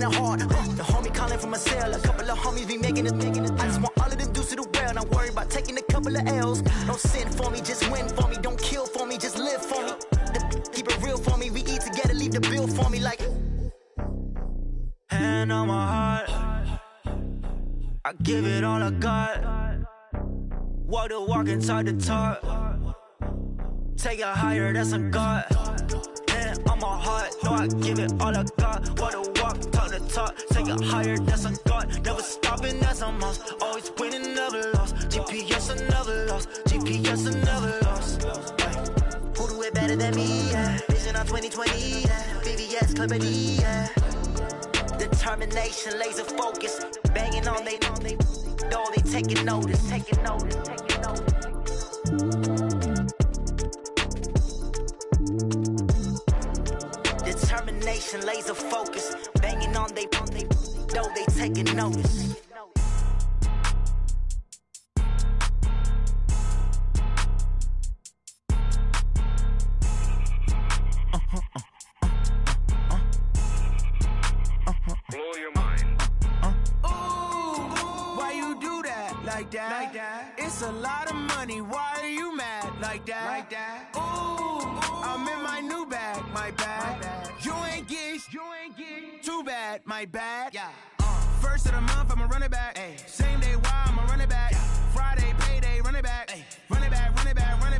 it hard. The homie calling from a cell, a couple of homies be making it. I just want all of them dudes to do well, not worry about taking a couple of L's. Don't sin for me, just win for me. Don't kill for me, just live for me. Keep it real for me, we eat together, leave the bill for me like. Hand on my heart, I give it all I got. Walk the walk and talk the talk. Take it higher, that's a God. Hand on my heart, no, I give it all I got. Walk the walk, talk the talk. Take it higher, that's a God. Never stopping, that's a must. Always winning, never lost. GPS, I never lost. GPS, I never lost. Who do it better than me, yeah? Vision on 2020, yeah. VVS, Clippity, yeah. Determination, laser focus. Banging on they know they taking notice. Determination, laser focus. Banging on they know they taking notice. Blow your mind. Why you do that? Like that? It's a lot of money. Why are you mad? Like that? I'm in my new bag. My bad. You ain't get too bad. My bad. Yeah. First of the month, I'ma run it back. Ay. Same day, why I'ma run it back. Friday, payday, run it back. Ay. Run it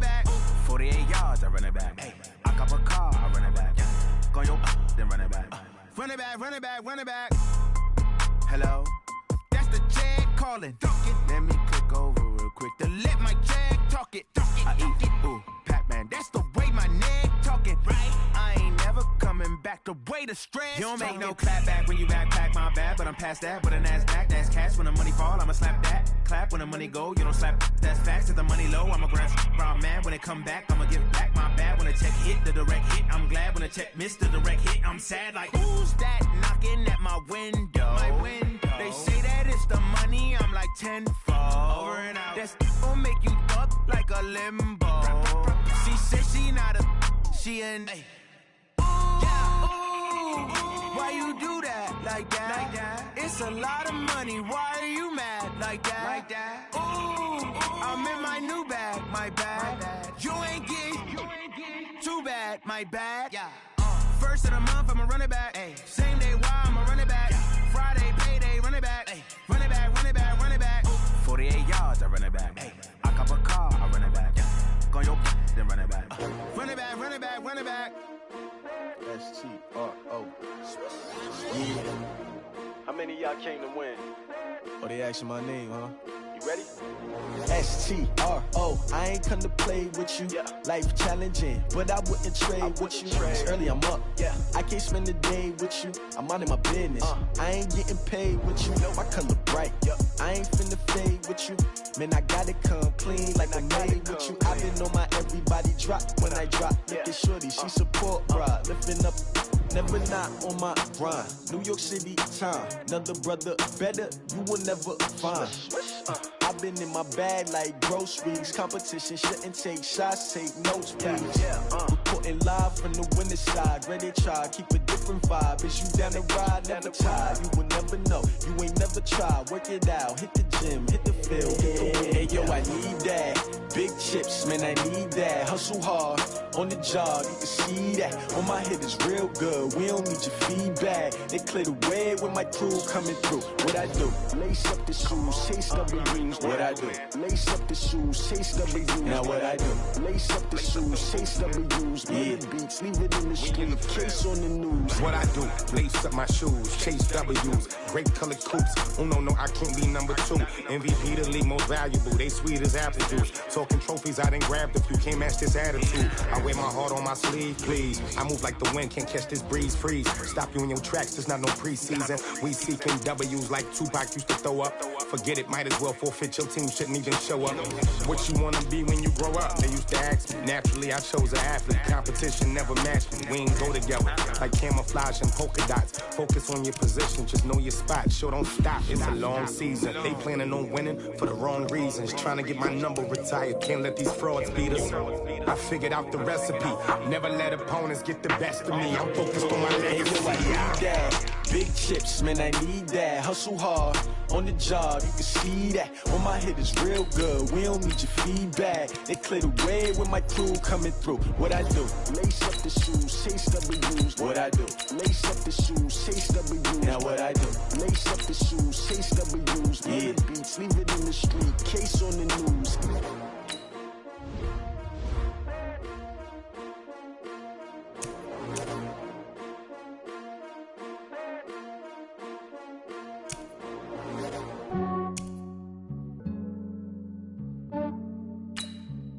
back. 48 yards, I run it back. Ay. I cop a car, I run it back. Go yo, then run it back. Run it back. Hello? That's the check calling. Let me click over real quick to let my check talk it. I eat it, ooh, Pac-Man. That's the way my neck talking. Right? I ain't never coming back the way the stress. You don't make no clap back when you backpack, my bad. But I'm past that with a NASDAQ. That's cash when the money fall, I'ma slap that. Clap when the money go, you don't slap. That's facts. If the money low, I'ma grab brown man. When it come back, I'ma give back my bad. When the check hit, the direct hit. I'm glad when the check missed the direct hit. I'm sad like, who's that knocking at my window? They say that it's the money, I'm like tenfold. Over and out. That's gon' make you up like a limbo. She said she not a, she an. Why you do that? Like that? It's a lot of money. Why are you mad? Like that? I'm in my new bag. My bad. You ain't get too bad. My bad. Yeah. First of the month, I'ma run it back. Ay. Same day, why I'ma run it back. Friday, payday, run it back. Ay. Run it back. 48 yards, I run it back. Ay. I cop a car, I run it back. Go yo, then run it back. Run it back. S-T-R-O. Yeah. How many of y'all came to win? Oh, they asking my name, huh? You ready? S-T-R-O. I ain't come to play with you. Yeah. Life challenging, but I wouldn't trade with you. It's early, I'm up. Yeah. I can't spend the day with you. I'm out of my business. I ain't getting paid with you. My color bright. Yep. I ain't finna fade with you. Man, I gotta come clean like I'm made with you. I've been on my everybody drop when I drop. Look at shorty, she support bra. Lifting up, never not on my grind. New York City time. Another brother better, you will never find. I've been in my bag like groceries. Competition shouldn't take shots, take notes, please. Reporting live from the winter side. Ready to try, keep a different vibe. Is you down the ride, never tired. You will never know, you ain't never tried. Work it out, hit the gym, hit the field. Hey yo, I need that. Big chips, man, I need that. Hustle hard, on the job, you can see that. On my head is real good, we don't need your feedback. They clear the way with my crew coming through. What I do? Lace up the shoes, chase W's. What I do? Lace up the shoes, chase W's. Now what I do? Lace up the shoes, chase W's. Yeah, beats, leave it in the street, case on the news. What I do? Lace up my shoes, chase W's. Great colored coops. Oh no, I can't be number 2. MVP the league most valuable. They sweet as apple juice. Talking trophies, I done grabbed a few. Can't match this attitude. I wear my heart on my sleeve, please. I move like the wind, can't catch this breeze. Freeze. Stop you in your tracks. There's not no preseason. We seeking W's like Tupac used to throw up. Forget it, might as well forfeit. Your team shouldn't even show up. What you wanna be when you grow up? They used to ask me. Naturally, I chose an athlete. Competition never matched me. We ain't go together like camouflage and polka dots. Focus on your position, just know your spot, sure don't stop. It's a long season. They planning on winning for the wrong reasons. Trying to get my number retired. Can't let these frauds beat us. I figured out the recipe. Never let opponents get the best of me. I'm focused on my legacy. I need that. Big chips, man, I need that. Hustle hard on the job, you can see that. When my hit is real good, we don't need your feedback. They clear the way with my crew coming through. What I do? Lace up the shoes, chase W's. What I do? Lace up the shoes, chase W's. Now what I do? Lace up the shoes, chase W's. Yeah. The beats, leave it in the street, case on the news.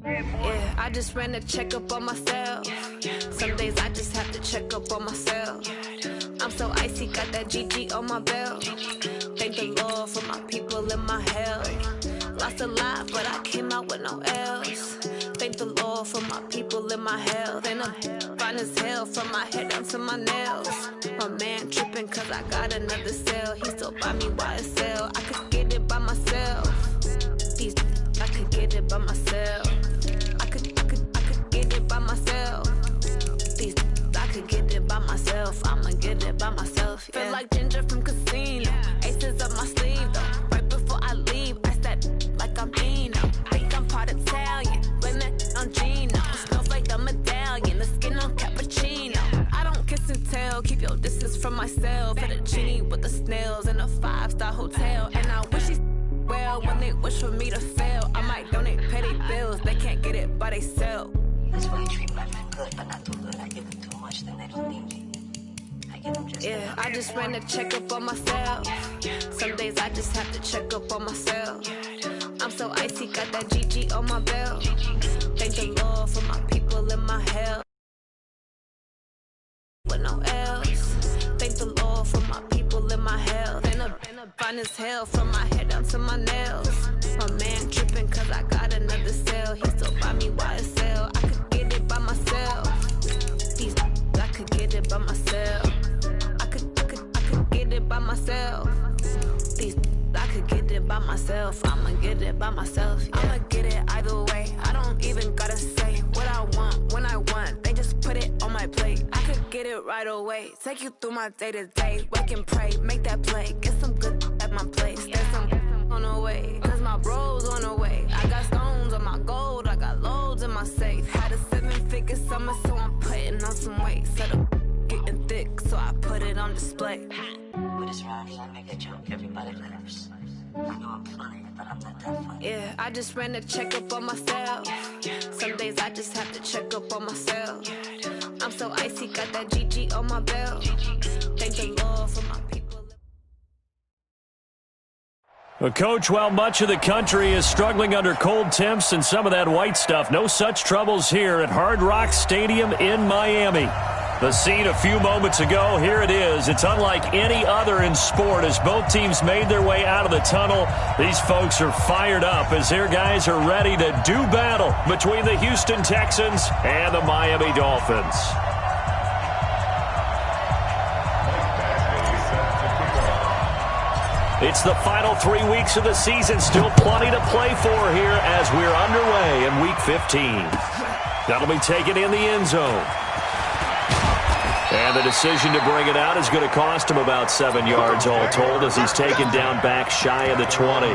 Yeah, I just ran a checkup on myself. Some days I just have to check up on myself. I'm so icy, got that GG on my belt. Thank the Lord for my people in my health. Lost a lot, but I came out with no L's. Thank the Lord for my people in my health. And I'm fine as hell from my head down to my nails. My man tripping cause I got another cell. He still buy me YSL. I could get it by myself. These I could get it by myself. I could get it by myself. These I could get it by myself. I'ma get it by myself. Yeah. Feel like Ginger from Casino. Aces up my sleeve though. Right before I leave, I step like I'm Dino. Think I'm part Italian. Blame that on Gino. Smells like the medallion. The skin on cappuccino. I don't kiss and tell. Keep your distance from myself. At a genie with the snails in a 5-star hotel. And I wish he's well when they wish for me to fail. I might donate petty bills. They can't get it by they sell. That's why I treat my men good, but not too good. I give them too much, then they don't need me. I give them just yeah, I just ran a checkup on myself. Some days I just have to check up on myself. I'm so icy, got that GG on my belt. Thank the Lord for my people in my health. With no L's. Thank the Lord for my people in my health. And I'm fine as hell from my head down to my nails. My man tripping cause I got another cell. He still buy me YSL. I could get it by myself. These I could get it by myself. I could get it by myself. These I could get it by myself. I'ma get it by myself. Yeah. I'ma get it either way. I don't even gotta say what I want when I want. They just put it on my plate. I could get it right away. Take you through my day to day. Wake and pray, make that play. Get some good at my place. There's some on the way, cause my bros on the way. I got stones on my gold, I got loads in my safe. Had a 7-figure summer, so I'm putting on some weight. Set up getting thick, so I put it on display. with this round, you gonna make a joke. Everybody laughs. I know I'm funny, but I'm not that funny. Yeah, I just ran a checkup on myself. Some days I just have to check up on myself. I'm so icy, got that GG on my belt. Thank the Lord for my people. Well, Coach, while much of the country is struggling under cold temps and some of that white stuff, no such troubles here at Hard Rock Stadium in Miami. The scene a few moments ago, here it is. It's unlike any other in sport as both teams made their way out of the tunnel. These folks are fired up as their guys are ready to do battle between the Houston Texans and the Miami Dolphins. It's the final 3 weeks of the season. Still plenty to play for here as we're underway in Week 15. That'll be taken in the end zone. And the decision to bring it out is going to cost him about 7 yards all told as he's taken down back shy of the 20.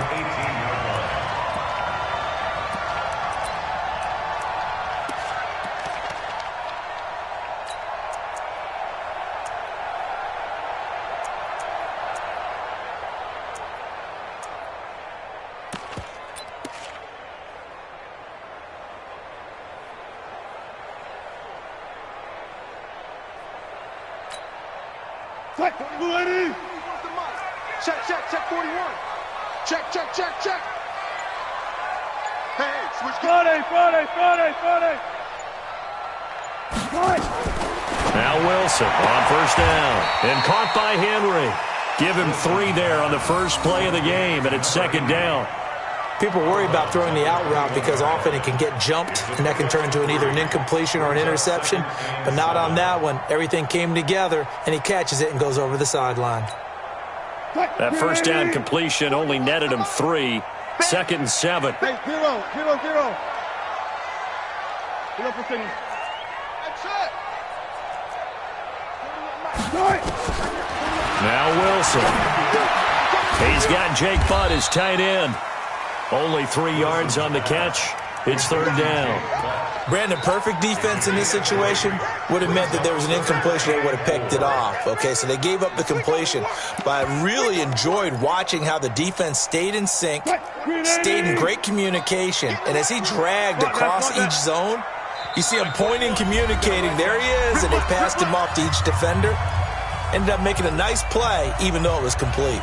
Check 41. Check. Hey, switch. Friday. Now Wilson on first down and caught by Henry. Give him 3 there on the first play of the game, and it's second down. People worry about throwing the out route because often it can get jumped, and that can turn into either an incompletion or an interception. But not on that one. Everything came together, and he catches it and goes over the sideline. That first down completion only netted him 3. 2nd and 7. Hey, 0. For signal. That's it. Now Wilson. He's got Jake Butt as tight end. Only 3 yards on the catch. It's 3rd down. Brandon, perfect defense in this situation would have meant that there was an incompletion. They would have picked it off. Okay, so they gave up the completion. But I really enjoyed watching how the defense stayed in sync, stayed in great communication. And as he dragged across each zone, you see him pointing, communicating. There he is, and they passed him off to each defender. Ended up making a nice play, even though it was complete.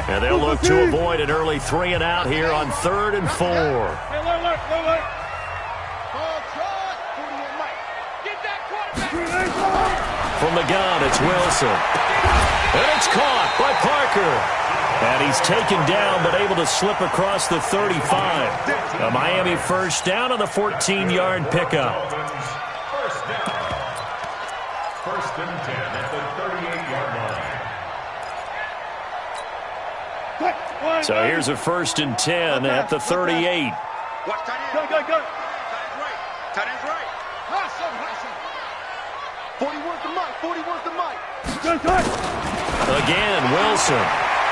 And they'll look to avoid an early 3 and out here on 3rd and 4. From the gun, it's Wilson. And it's caught by Parker. And he's taken down, but able to slip across the 35. A Miami first down on the 14-yard pickup. First and 10 at the 38-yard line. So here's a 1st and 10 at the 38. Go. Tight end's right. 40 worth the mic. Again, Wilson.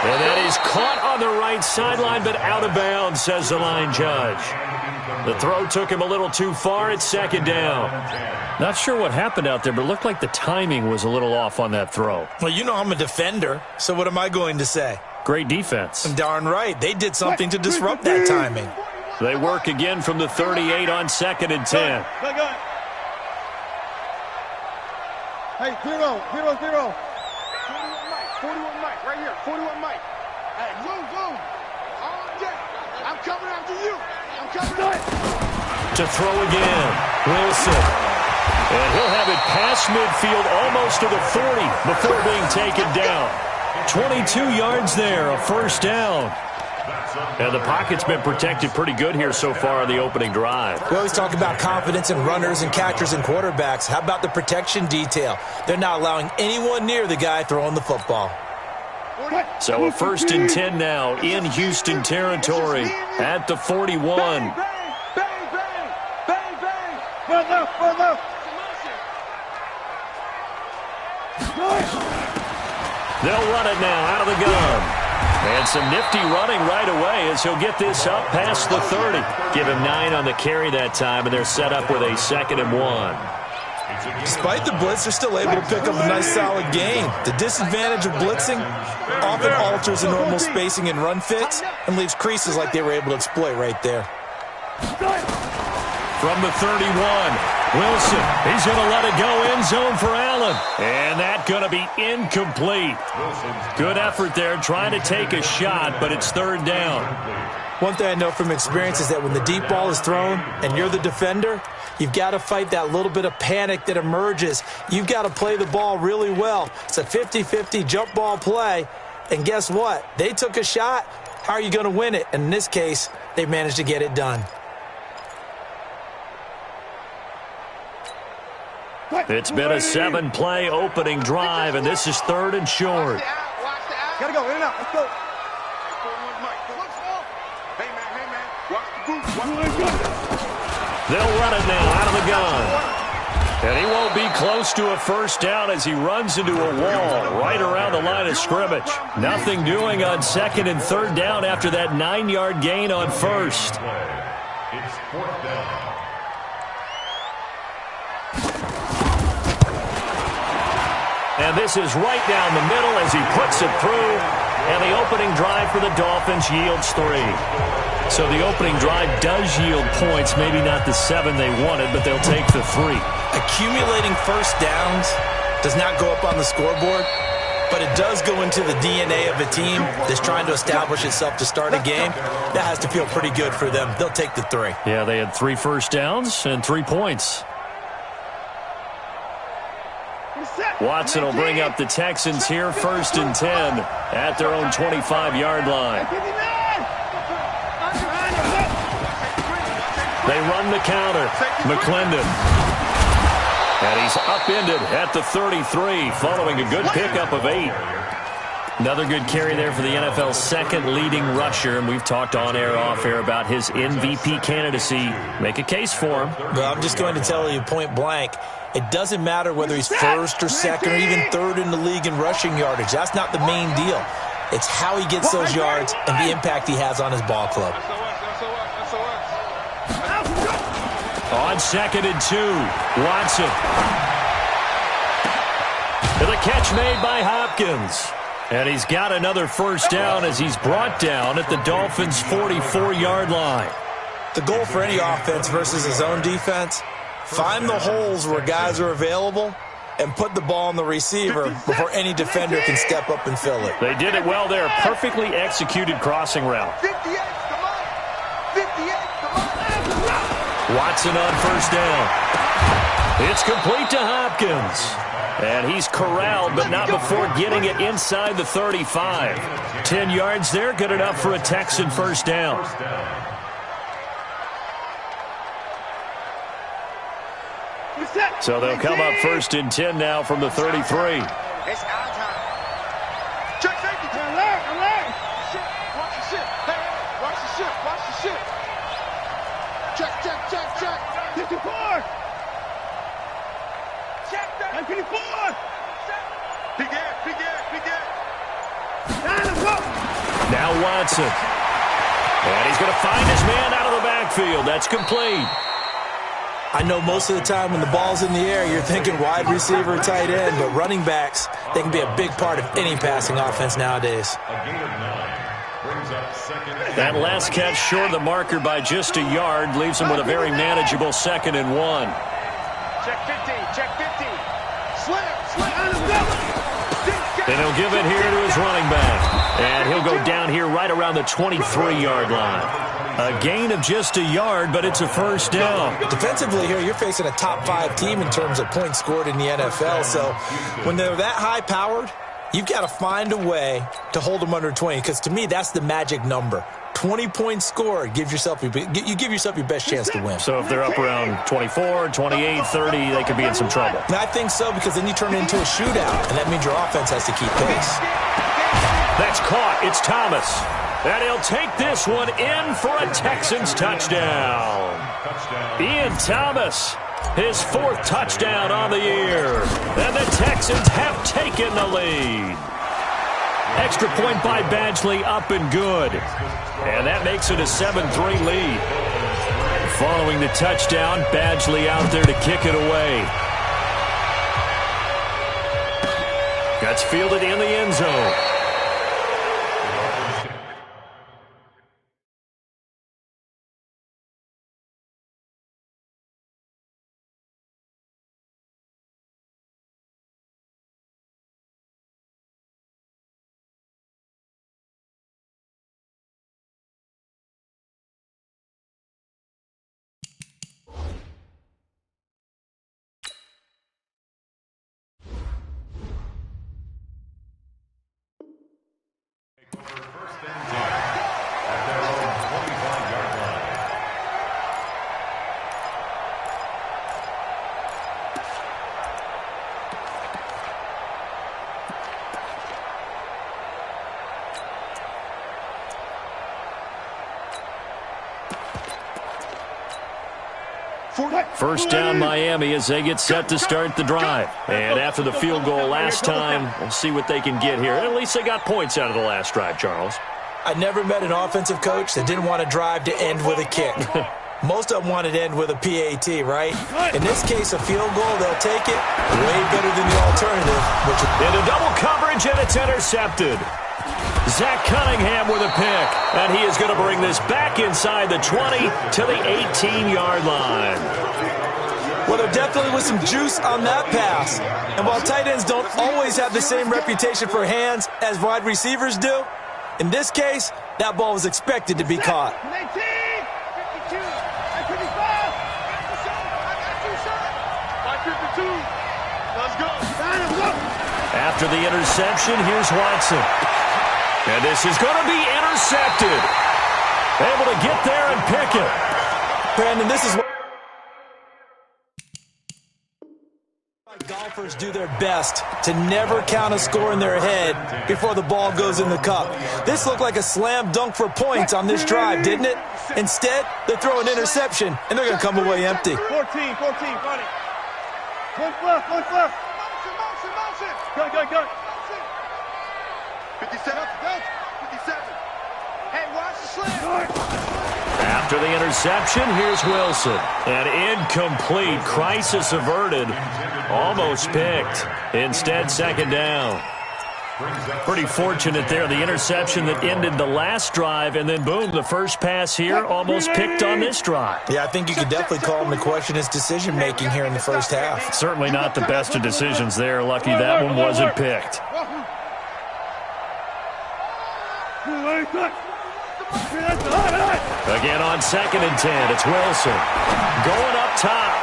And that is caught on the right sideline, but out of bounds, says the line judge. The throw took him a little too far. It's 2nd down. Not sure what happened out there, but it looked like the timing was a little off on that throw. Well, you know I'm a defender, so what am I going to say? Great defense. Darn right. They did something to disrupt that timing. They work again from the 38 on 2nd and 10. Go. Hey, 0. 41 Mike, right here. 41 Mike. Hey, zoom. All day. I'm coming after you. To throw again, Wilson. And he'll have it past midfield almost to the 40 before being taken down. 22 yards there, a 1st down. And the pocket's been protected pretty good here so far on the opening drive. We always talk about confidence in runners and catchers and quarterbacks. How about the protection detail? They're not allowing anyone near the guy throwing the football. So a 1st and 10 now in Houston territory at the 41. They'll run it now out of the gun. And some nifty running right away as he'll get this up past the 30. Give him 9 on the carry that time, and they're set up with a 2nd and 1. Despite the blitz, they're still able to pick up a nice solid gain. The disadvantage of blitzing often alters the normal spacing and run fits and leaves creases like they were able to exploit right there. From the 31, Wilson, he's going to let it go end zone for Allen. And that's going to be incomplete. Good effort there trying to take a shot, but it's 3rd down. One thing I know from experience is that when the deep ball is thrown and you're the defender, you've got to fight that little bit of panic that emerges. You've got to play the ball really well. It's a 50-50 jump ball play. And guess what? They took a shot. How are you going to win it? And in this case, they managed to get it done. It's been a 7-play opening drive, and this is 3rd and short. Gotta go, in and out. Let's go. They'll run it now out of the gun. And he won't be close to a 1st down as he runs into a wall right around the line of scrimmage. Nothing doing on 2nd and 3rd down after that 9-yard gain on 1st. It's 4th down. And this is right down the middle as he puts it through. And the opening drive for the Dolphins yields 3. So the opening drive does yield points, maybe not the 7 they wanted, but they'll take the 3. Accumulating 1st downs does not go up on the scoreboard, but it does go into the DNA of a team that's trying to establish itself to start a game. That has to feel pretty good for them. They'll take the 3. Yeah, they had 3 1st downs and 3 points. Watson will bring up the Texans here, 1st and 10 at their own 25-yard line. They run the counter. McClendon. And he's upended at the 33 following a good pickup of 8. Another good carry there for the NFL's second leading rusher, and we've talked on air, off air about his MVP candidacy. Make a case for him. Well, I'm just going to tell you point blank, it doesn't matter whether he's first or second or even third in the league in rushing yardage. That's not the main deal. It's how he gets those yards and the impact he has on his ball club. On 2nd and 2, Watson. To the catch made by Hopkins. And he's got another first down as he's brought down at the Dolphins' 44-yard line. The goal for any offense versus his own defense, find the holes where guys are available and put the ball on the receiver before any defender can step up and fill it. They did it well there. Perfectly executed crossing route. Watson on first down. It's complete to Hopkins. And he's corralled, but not before getting it inside the 35. 10 yards there, good enough for a Texan first down. So they'll come up 1st and 10 now from the 33. It's our time. Check safety. Alert. Shit. Watch the shit. Hey, watch the shit. Watch the shit. Check. 54. Check that. 54. Big air. Now Watson. And he's going to find his man out of the backfield. That's complete. I know most of the time when the ball's in the air, you're thinking wide receiver, tight end, but running backs, they can be a big part of any passing offense nowadays. That last catch short of the marker by just a yard leaves him with a very manageable 2nd and 1. Check 50. Slam. And he'll give it here to his running back. And he'll go down here right around the 23-yard line. A gain of just a yard, but it's a first down. Defensively here, you're facing a top 5 team in terms of points scored in the NFL. So when they're that high-powered, you've got to find a way to hold them under 20, because to me, that's the magic number. 20 points scored, you give yourself your best chance to win. So if they're up around 24, 28, 30, they could be in some trouble. And I think so, because then you turn it into a shootout, and that means your offense has to keep pace. That's caught. It's Thomas. And he'll take this one in for a Texans touchdown. Ian Thomas, his 4th touchdown on the year. And the Texans have taken the lead. Extra point by Badgley, up and good. And that makes it a 7-3 lead. Following the touchdown, Badgley out there to kick it away. That's fielded in the end zone. First down Miami as they get set to start the drive. And after the field goal last time, we'll see what they can get here. At least they got points out of the last drive, Charles. I never met an offensive coach that didn't want a drive to end with a kick. Most of them wanted to end with a PAT, right? In this case, a field goal, they'll take it. Way better than the alternative. Into double coverage, and it's intercepted. Zach Cunningham with a pick, and he is going to bring this back inside the 20 to the 18-yard line. Well, there definitely was some juice on that pass. And while tight ends don't always have the same reputation for hands as wide receivers do, in this case, that ball was expected to be caught. 19, 52, 55, 52. Let's go. After the interception, here's Watson. And this is going to be intercepted. Able to get there and pick it. Brandon, this is what golfers do their best to never count a score in their head before the ball goes in the cup. This looked like a slam dunk for points on this drive, didn't it? Instead, they throw an interception, and they're going to come away empty. 14, got it. One left. Motion. Go. 57. Hey, watch the slam. After the interception, here's Wilson. An incomplete, crisis averted, almost picked. Instead, second down. Pretty fortunate there. The interception that ended the last drive, and then boom, the first pass here almost picked on this drive. Yeah, I think you could definitely call him to question his decision-making here in the first half. Certainly not the best of decisions there. Lucky that one wasn't picked. Again on 2nd and 10, it's Wilson. Going up top.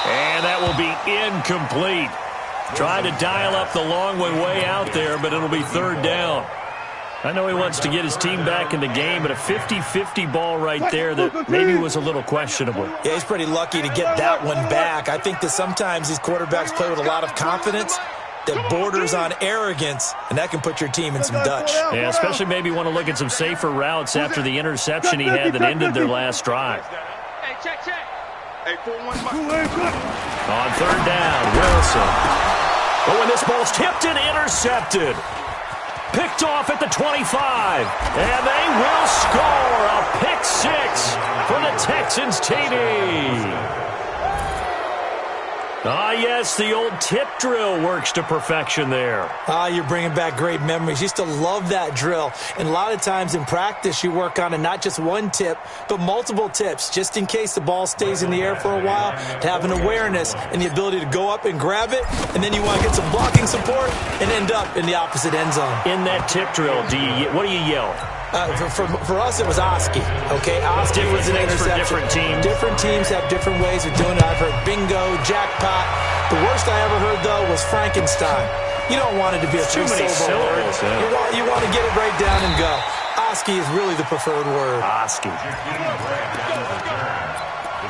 And that will be incomplete. Trying to dial up the long way out there, but it'll be third down. I know he wants to get his team back in the game, but a 50-50 ball right there that maybe was a little questionable. Yeah, he's pretty lucky to get that one back. I think that sometimes these quarterbacks play with a lot of confidence that borders on arrogance, and that can put your team in some Dutch. Yeah, especially maybe want to look at some safer routes after the interception he had that ended their last drive. Hey, check. Hey, 4-1. On third down, Wilson. But when this ball's tipped and intercepted, picked off at the 25, and they will score a pick six for the Texans TD. Ah, yes, the old tip drill works to perfection there. Ah, you're bringing back great memories. Used to love that drill. And a lot of times in practice, you work on it, not just one tip, but multiple tips, just in case the ball stays in the air for a while, to have an awareness and the ability to go up and grab it, and then you want to get some blocking support and end up in the opposite end zone. In that tip drill, what do you yell? For us, it was Oski. Okay, Oski was an interception. For different teams. Different teams have different ways of doing it. I've heard bingo, jackpot. The worst I ever heard, though, was Frankenstein. You don't want it to be a too many syllables. You want to get it right down and go. Oski is really the preferred word. Oski. The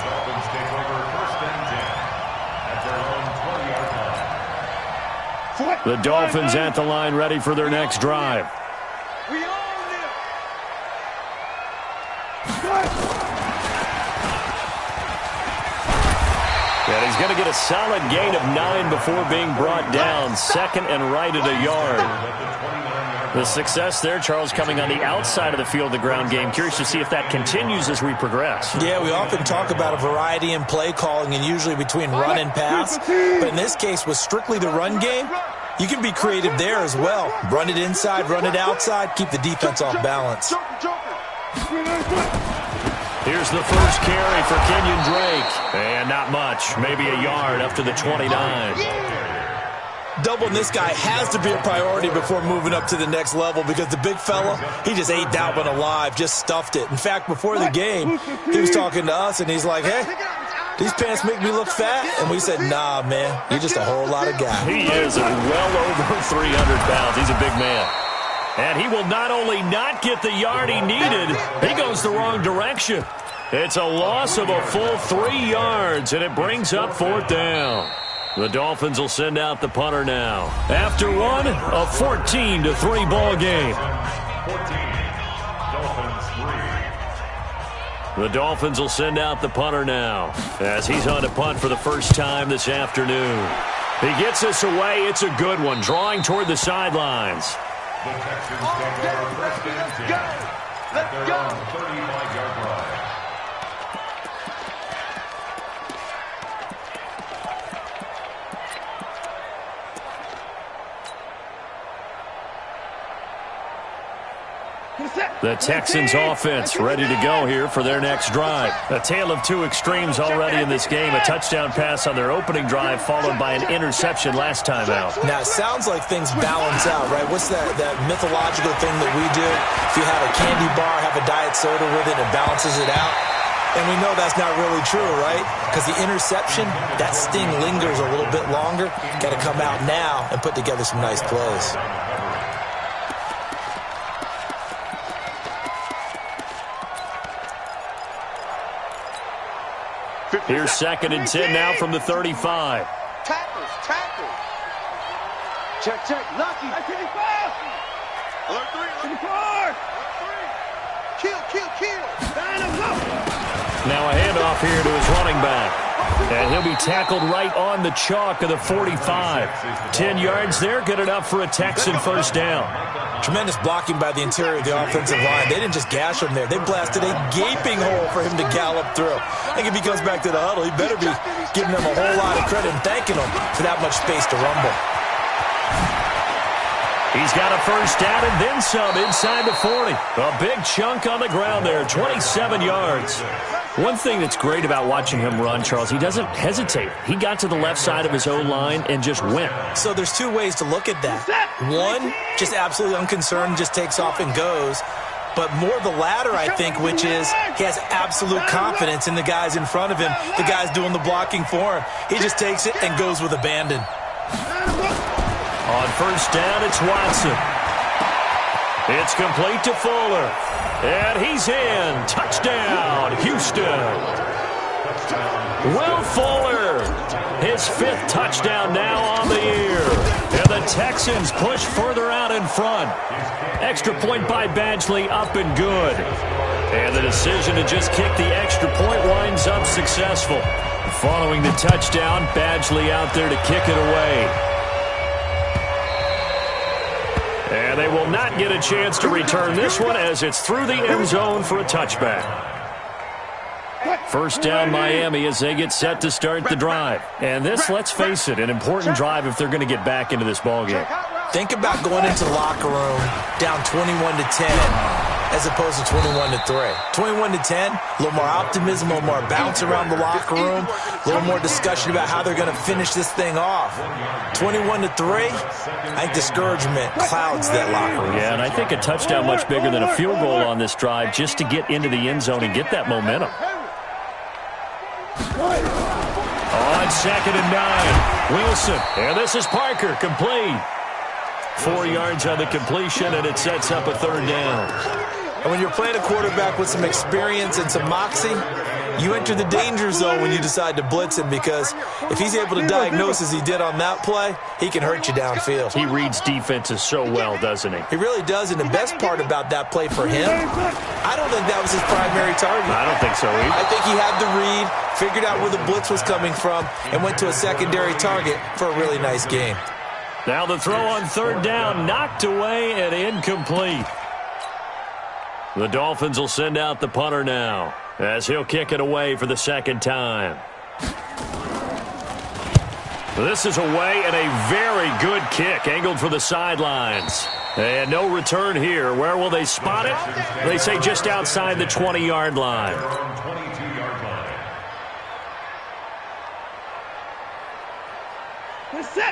Dolphins take over 1st and 10 at their own 20-yard line. The Dolphins at the line, ready for their next drive. And he's going to get a solid gain of 9 before being brought down. 2nd and right at a yard. The success there, Charles, coming on the outside of the field, the ground game. Curious to see if that continues as we progress. Yeah, we often talk about a variety in play calling and usually between run and pass. But in this case, with strictly the run game, you can be creative there as well. Run it inside, run it outside, keep the defense off balance. Here's the first carry for Kenyon Drake. And not much, maybe a yard up to the 29. Doubling this guy has to be a priority before moving up to the next level because the big fella, he just ate that one alive, just stuffed it. In fact, before the game, he was talking to us, and he's like, hey, these pants make me look fat? And we said, nah, man, you're just a whole lot of guy. He is well over 300 pounds. He's a big man. And he will not only not get the yard he needed, he goes the wrong direction. It's a loss of a full 3 yards, and it brings up 4th down. The Dolphins will send out the punter now. After one, a 14-3 ball game. 14, Dolphins 3. The Dolphins will send out the punter now as he's on to punt for the first time this afternoon. He gets us away. It's a good one, drawing toward the sidelines. The Texans take over 1st and 10 at their own 35-yard line. The Texans offense ready to go here for their next drive. A tale of two extremes already in this game. A touchdown pass on their opening drive followed by an interception last time out. Now, it sounds like things balance out, right? What's that mythological thing that we do? If you have a candy bar, have a diet soda with it, it balances it out. And we know that's not really true, right? Because the interception, that sting lingers a little bit longer. Got to come out now and put together some nice plays. Here's 2nd and 10 now from the 35. Tackles. Check. Lucky. Alert 3. Kill. Now a handoff here to his running back. And he'll be tackled right on the chalk of the 45. 10 yards there, good enough for a Texan first down. Tremendous blocking by the interior of the offensive line. They didn't just gash him there. They blasted a gaping hole for him to gallop through. I think if he comes back to the huddle, he better be giving them a whole lot of credit and thanking them for that much space to rumble. He's got a first down and then some inside the 40. A big chunk on the ground there, 27 yards. One thing that's great about watching him run, Charles, he doesn't hesitate. He got to the left side of his O-line and just went. So there's two ways to look at that. One, just absolutely unconcerned, just takes off and goes. But more the latter, I think, which is he has absolute confidence in the guys in front of him, the guys doing the blocking for him. He just takes it and goes with abandon. On first down, it's Watson. It's complete to Fuller. And he's in. Touchdown, Houston. Will Fuller, his 5th touchdown now on the year. And the Texans push further out in front. Extra point by Badgley, up and good. And the decision to just kick the extra point winds up successful. Following the touchdown, Badgley out there to kick it away. And they will not get a chance to return this one as it's through the end zone for a touchback. First down Miami as they get set to start the drive. And this, let's face it, an important drive if they're going to get back into this ballgame. Think about going into the locker room down 21-10 as opposed to 21-3. 21-10, a little more optimism, a little more bounce around the locker room, a little more discussion about how they're going to finish this thing off. 21-3, I think discouragement clouds that locker room. Yeah, and I think a touchdown much bigger than a field goal on this drive just to get into the end zone and get that momentum. On 2nd and 9, Wilson. And this is Parker, complete. 4 yards on the completion, and it sets up a 3rd down. And when you're playing a quarterback with some experience and some moxie, you enter the danger zone when you decide to blitz him, because if he's able to diagnose as he did on that play, he can hurt you downfield. He reads defenses so well, doesn't he? He really does, and the best part about that play for him, I don't think that was his primary target. I don't think so either. I think he had the read, figured out where the blitz was coming from, and went to a secondary target for a really nice game. Now the throw on 3rd down, knocked away and incomplete. The Dolphins will send out the punter now as he'll kick it away for the 2nd time. This is away and a very good kick, angled for the sidelines. And no return here. Where will they spot it? They say just outside the 20-yard line.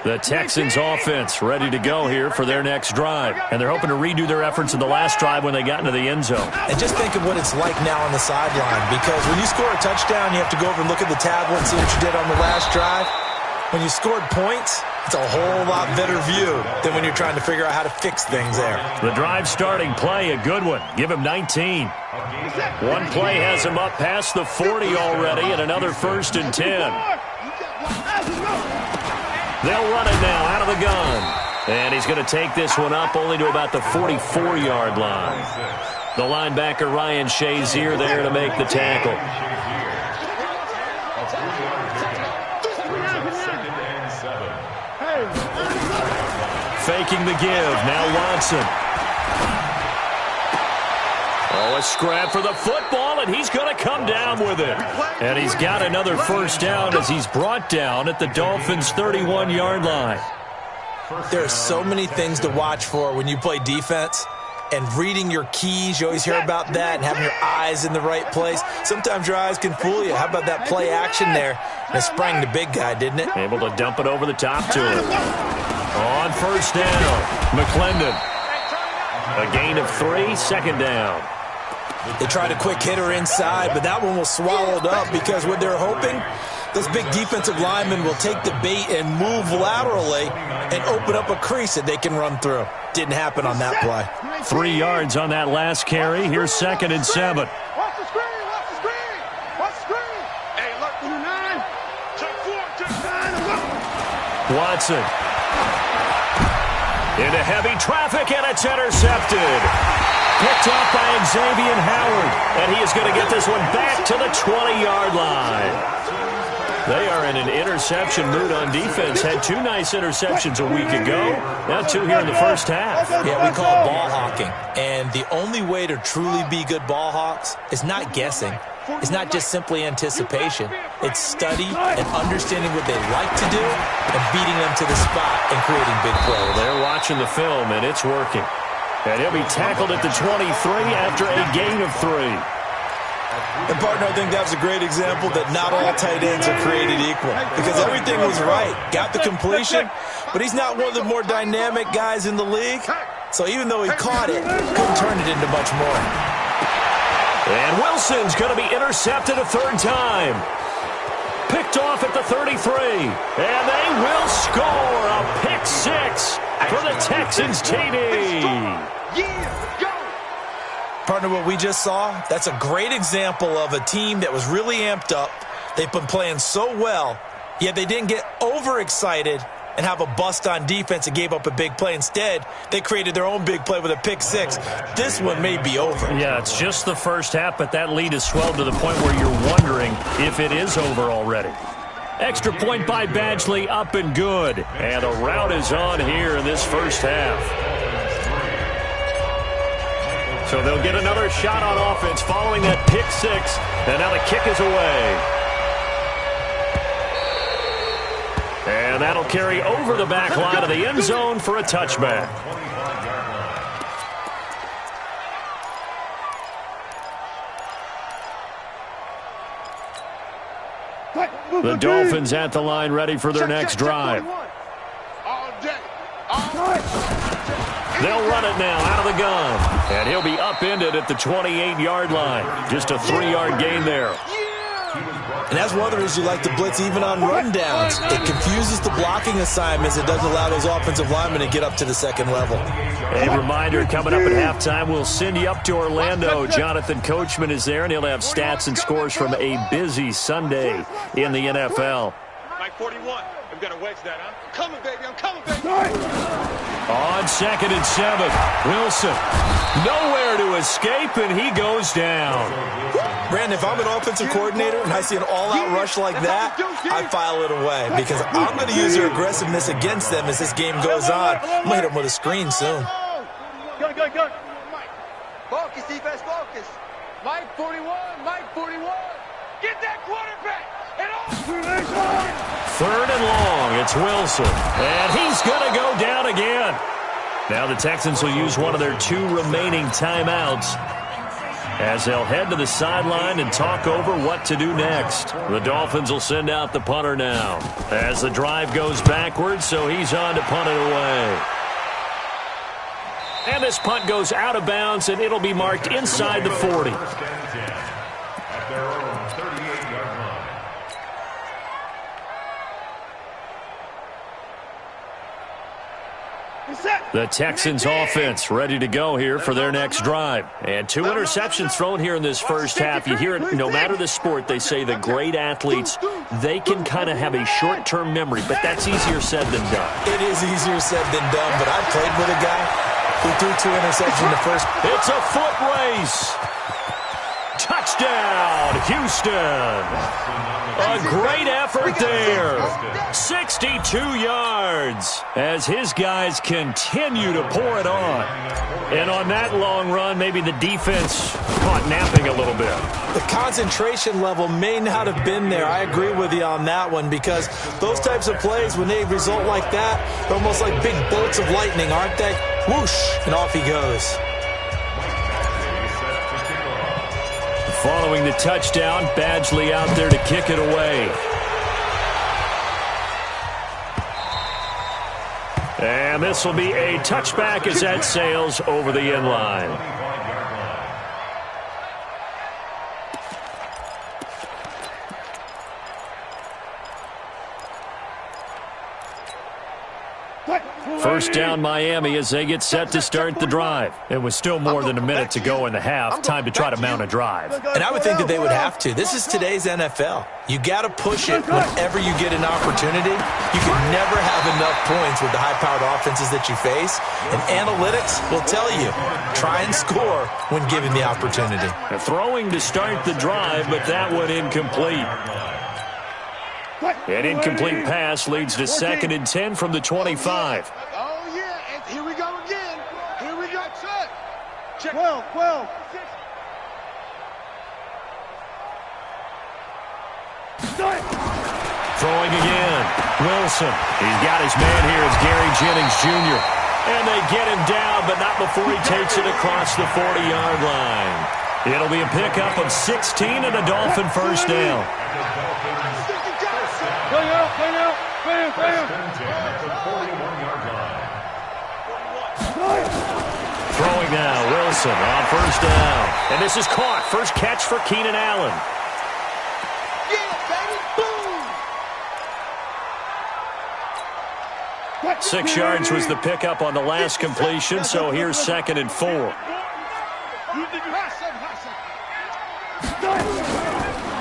The Texans offense ready to go here for their next drive. And they're hoping to redo their efforts in the last drive when they got into the end zone. And just think of what it's like now on the sideline, because when you score a touchdown, you have to go over and look at the tablet and see what you did on the last drive. When you scored points, it's a whole lot better view than when you're trying to figure out how to fix things there. The drive starting play, a good one. Give him 19. One play has him up past the 40 already, and another 1st and 10. They'll run it now out of the gun. And he's going to take this one up only to about the 44-yard line. The linebacker, Ryan Shazier, there to make the tackle. Faking the give. Now Watson. Oh, a scrap for the football, and he's going to come down with it. And he's got another first down as he's brought down at the Dolphins' 31-yard line. There are so many things to watch for when you play defense. And reading your keys, you always hear about that, and having your eyes in the right place. Sometimes your eyes can fool you. How about that play action there? And it sprang the big guy, didn't it? Able to dump it over the top to him. On first down, McClendon. A gain of 3, 2nd down. They tried a quick hitter inside, but that one was swallowed up because what they're hoping, those big defensive linemen will take the bait and move laterally and open up a crease that they can run through. Didn't happen on that play. 3 yards on that last carry. Here's 2nd and 7. Watch the screen! Watch the screen! Watch the screen! Hey, look. Watson. Into heavy traffic, and it's intercepted. Picked up by Xavier Howard, and he is going to get this one back to the 20-yard line. They are in an interception mood on defense. Had 2 nice interceptions a week ago. Now 2 here in the first half. Yeah, we call it ball hawking. And the only way to truly be good ball hawks is not guessing. It's not just simply anticipation. It's study and understanding what they like to do and beating them to the spot and creating big plays. Well, they're watching the film, and it's working. And he'll be tackled at the 23 after a gain of 3. And, partner, I think that was a great example that not all tight ends are created equal because everything was right. Got the completion, but he's not one of the more dynamic guys in the league. So even though he caught it, couldn't turn it into much more. And Wilson's going to be intercepted a 3rd time. Picked off at the 33. And they will score a pick 6 for the Texans TD. Partner, what we just saw, that's a great example of a team that was really amped up. They've been playing so well, yet they didn't get overexcited and have a bust on defense and gave up a big play. Instead, they created their own big play with a pick 6. This one may be over. Yeah, it's just the first half, but that lead has swelled to the point where you're wondering if it is over already. Extra point by Badgley, up and good. And a rout is on here in this first half. So they'll get another shot on offense following that pick 6. And now the kick is away. And that'll carry over the back line of the end zone for a touchback. The Dolphins at the line ready for their next drive. They'll run it now out of the gun. And he'll be upended at the 28-yard line. Just a 3-yard gain there. And that's one of the reasons you like to blitz even on rundowns. It confuses the blocking assignments. It doesn't allow those offensive linemen to get up to the second level. A reminder, coming up at halftime, we'll send you up to Orlando. Jonathan Coachman is there, and he'll have stats and scores from a busy Sunday in the NFL. Mike 41. I've got to wedge that, huh? I'm coming, baby. I'm coming, baby. On 2nd and 7, Wilson. Nowhere to escape, and he goes down. Brandon, if I'm an offensive coordinator and I see an all-out rush like that, I file it away because I'm going to use their aggressiveness against them as this game goes on. I'm going to hit them with a screen soon. Go. Mike. Focus, defense, focus. Mike 41, Mike 41. Get that quarterback. And off. 3rd and long, it's Wilson. And he's going to go down again. Now the Texans will use one of their 2 remaining timeouts as they'll head to the sideline and talk over what to do next. The Dolphins will send out the punter now as the drive goes backwards, so he's on to punt it away. And this punt goes out of bounds, and it'll be marked inside the 40. The Texans offense ready to go here for their next drive. And 2 interceptions thrown here in this first half. You hear it, no matter the sport, they say the great athletes, they can kind of have a short-term memory, but that's easier said than done. It is easier said than done, but I played with a guy who threw 2 interceptions in the first. It's a foot race. Touchdown, Houston. A great effort there. 62 yards as his guys continue to pour it on. And on that long run, maybe the defense caught napping a little bit. The concentration level may not have been there. I agree with you on that one because those types of plays, when they result like that, they're almost like big bolts of lightning, aren't they? Whoosh, and off he goes. Following the touchdown, Badgley out there to kick it away. And this will be a touchback as that sails over the end line. First down Miami as they get set to start the drive. It was still more than a minute to go in the half. Time to try to mount a drive. And I would think that they would have to. This is today's NFL. You got to push it whenever you get an opportunity. You can never have enough points with the high-powered offenses that you face. And analytics will tell you, try and score when given the opportunity. Throwing to start the drive, but that one incomplete. An incomplete pass leads to 2nd and 10 from the 25. Oh, yeah. And here we go again. Here we go. Check. 12. Throwing again. Wilson. He's got his man here. It's Gary Jennings Jr. And they get him down, but not before he takes it across the 40-yard line. It'll be a pickup of 16 and a Dolphin first down. Throwing now, Wilson on first down. And this is caught. First catch for Keenan Allen. 6 yards was the pickup on the last completion, so here's 2nd and 4.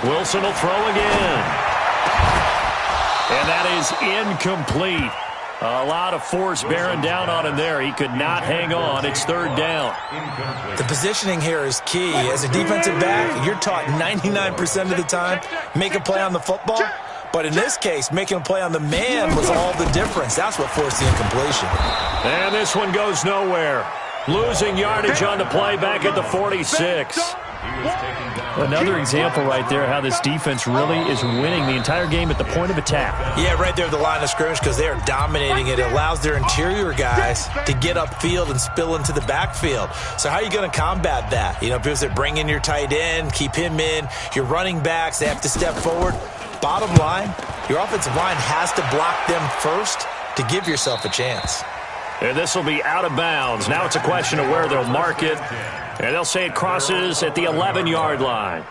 Wilson will throw again. And that is incomplete. A lot of force bearing down on him there. He could not hang on. It's 3rd down. The positioning here is key. As a defensive back, you're taught 99% of the time, make a play on the football. But in this case, making a play on the man was all the difference. That's what forced the incompletion. And this one goes nowhere. Losing yardage on the play back at the 46. Another example right there how this defense really is winning the entire game at the point of attack. Yeah, right there at the line of scrimmage because they are dominating it. It allows their interior guys to get upfield and spill into the backfield. So how are you going to combat that? You know, because they bring in your tight end, keep him in. Your running backs, they have to step forward. Bottom line, your offensive line has to block them first to give yourself a chance. And this will be out of bounds. Now it's a question of where they'll mark it. And they'll say it crosses at the 11-yard line.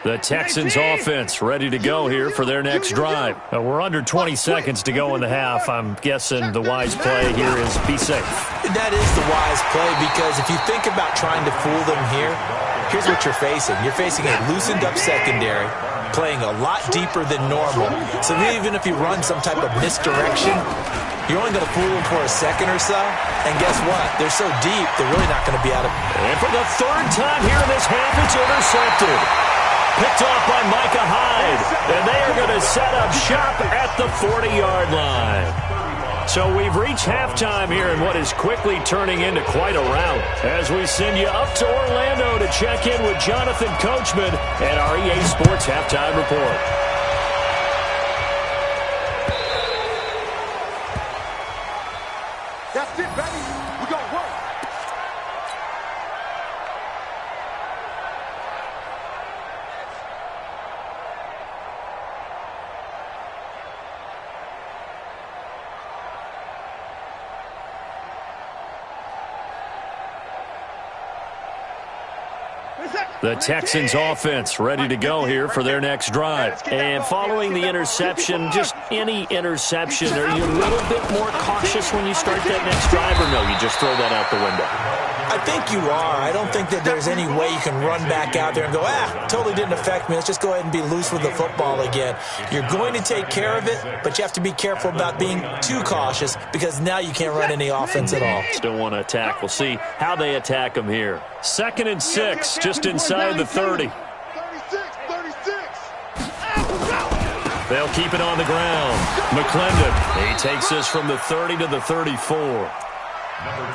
The Texans offense ready to go here for their next drive. We're under 20 seconds to go in the half. I'm guessing the wise play here is be safe. That is the wise play because if you think about trying to fool them here, here's what you're facing. You're facing a loosened up secondary, playing a lot deeper than normal. So even if you run some type of misdirection, you're only going to fool them for a second or so. And guess what? They're so deep, they're really not going to be out of it. And for the 3rd time here in this half, it's intercepted. Picked off by Micah Hyde. And they are going to set up shop at the 40-yard line. So we've reached halftime here in what is quickly turning into quite a rout as we send you up to Orlando to check in with Jonathan Coachman and our EA Sports Halftime Report. That's it, baby. We're going to work. The Texans offense ready to go here for their next drive. And following the interception, just any interception, are you a little bit more cautious when you start that next drive, or no, you just throw that out the window? I think you are. I don't think that there's any way you can run back out there and go, totally didn't affect me. Let's just go ahead and be loose with the football again. You're going to take care of it, but you have to be careful about being too cautious because now you can't run any offense at all. Still want to attack. We'll see how they attack them here. 2nd and 6, just inside the 30. 36. They'll keep it on the ground. McClendon, he takes this from the 30 to the 34.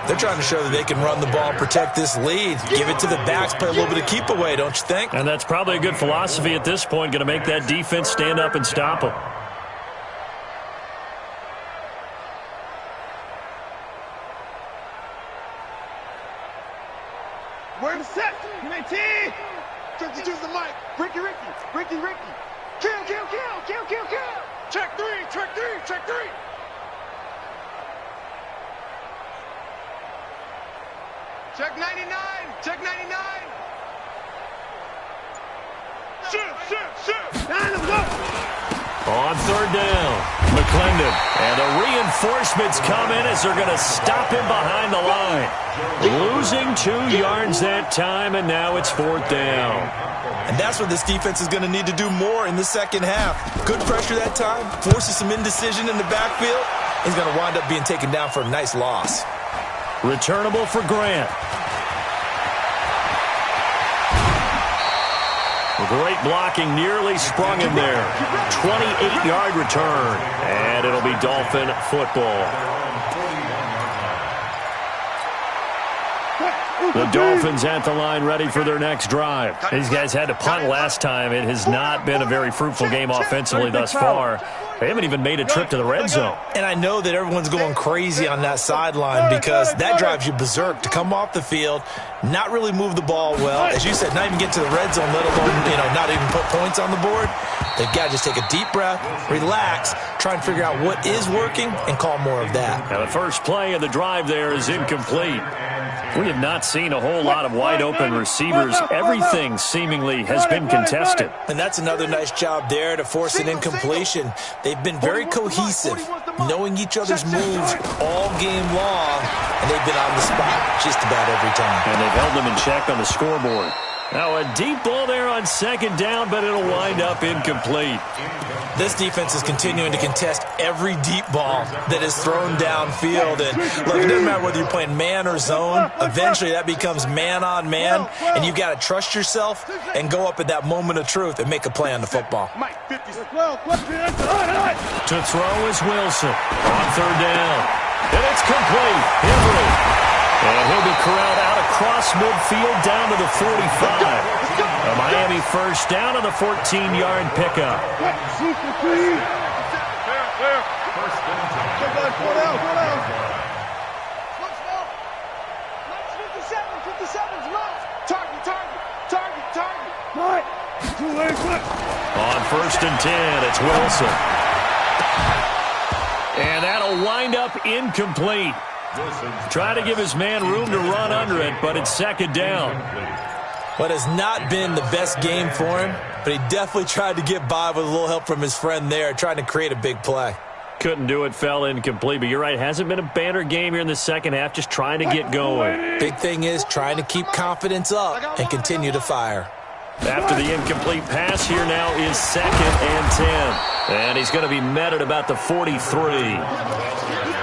They're trying to show that they can run the ball, protect this lead, give it to the backs, play a little bit of keep away, don't you think? And that's probably a good philosophy at this point, going to make that defense stand up and stop them. Where the set? UAT! Just use the mic. Ricky. Kill. Check three. Check 99. On third down, McClendon. And the reinforcements come in as they're going to stop him behind the line. Losing 2 yards that time, and now it's fourth down. And that's what this defense is going to need to do more in the second half. Good pressure that time, forces some indecision in the backfield. He's going to wind up being taken down for a nice loss. Returnable for Grant. Great blocking, nearly sprung him there. 28-yard return, and it'll be Dolphin football. The Dolphins at the line ready for their next drive. These guys had to punt last time. It has not been a very fruitful game offensively thus far. They haven't even made a trip to the red zone. And I know that everyone's going crazy on that sideline because that drives you berserk to come off the field, not really move the ball well. As you said, not even get to the red zone, let alone, not even put points on the board. They've got to just take a deep breath, relax, try and figure out what is working, and call more of that. Now the first play of the drive there is incomplete. We have not seen a whole lot of wide-open receivers. Everything seemingly has been contested. And that's another nice job there to force an incompletion. They've been very cohesive, knowing each other's moves all game long, and they've been on the spot just about every time. And they've held them in check on the scoreboard. Now a deep ball there on second down, but it'll wind up incomplete. This defense is continuing to contest every deep ball that is thrown downfield. And look, it doesn't matter whether you're playing man or zone. Eventually that becomes man on man, and you've got to trust yourself and go up at that moment of truth and make a play on the football. To throw is Wilson on third down. And it's complete. Henry. And he'll be corralled out across midfield down to the 45. A Miami first down on the 14-yard pickup. On first and 10, it's Wilson. And that'll wind up incomplete. Trying to give his man room to run under it, but it's second down. What has not been the best game for him, but he definitely tried to get by with a little help from his friend there, trying to create a big play. Couldn't do it, fell incomplete, but you're right, hasn't been a banner game here in the second half, just trying to get going. Big thing is trying to keep confidence up and continue to fire. After the incomplete pass, here now is second and 10. And he's going to be met at about the 43.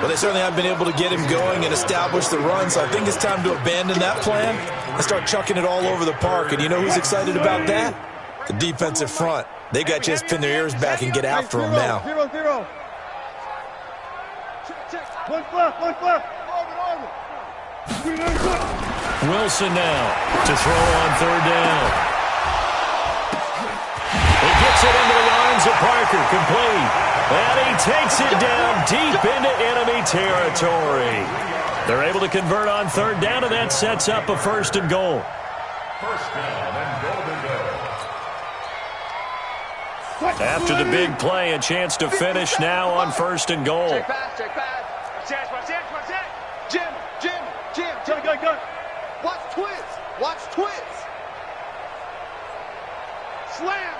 Well, they certainly haven't been able to get him going and establish the run, so I think it's time to abandon that plan and start chucking it all over the park. And you know who's excited about that? The defensive front. They got a chance to pin their ears back and get after him now. Wilson now to throw on third down. He gets it into the arms of Parker, complete. And he takes it down deep into enemy territory. They're able to convert on third down, and that sets up a first and goal. First down and golden goal. After the big play, a chance to finish now on first and goal. Check pass. Jim. Go. Watch twist. Slam.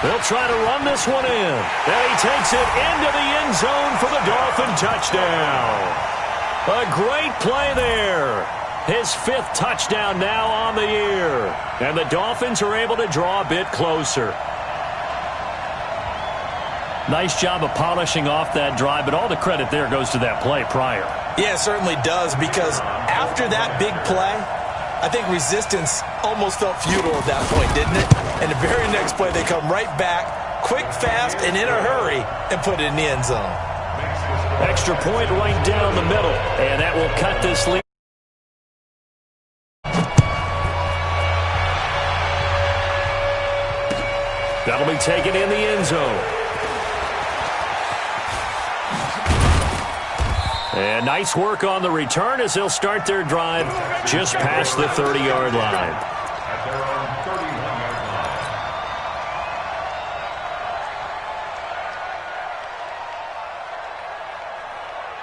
They'll try to run this one in. And he takes it into the end zone for the Dolphin touchdown. A great play there. His fifth touchdown now on the year. And the Dolphins are able to draw a bit closer. Nice job of polishing off that drive, but all the credit there goes to that play prior. Yeah, it certainly does, because after that big play, I think resistance almost felt futile at that point, didn't it? And the very next play, they come right back, quick, fast, and in a hurry, and put it in the end zone. Extra point right down the middle, and that will cut this lead. That'll be taken in the end zone. And nice work on the return as they'll start their drive just past the 30-yard line. At their own 31-yard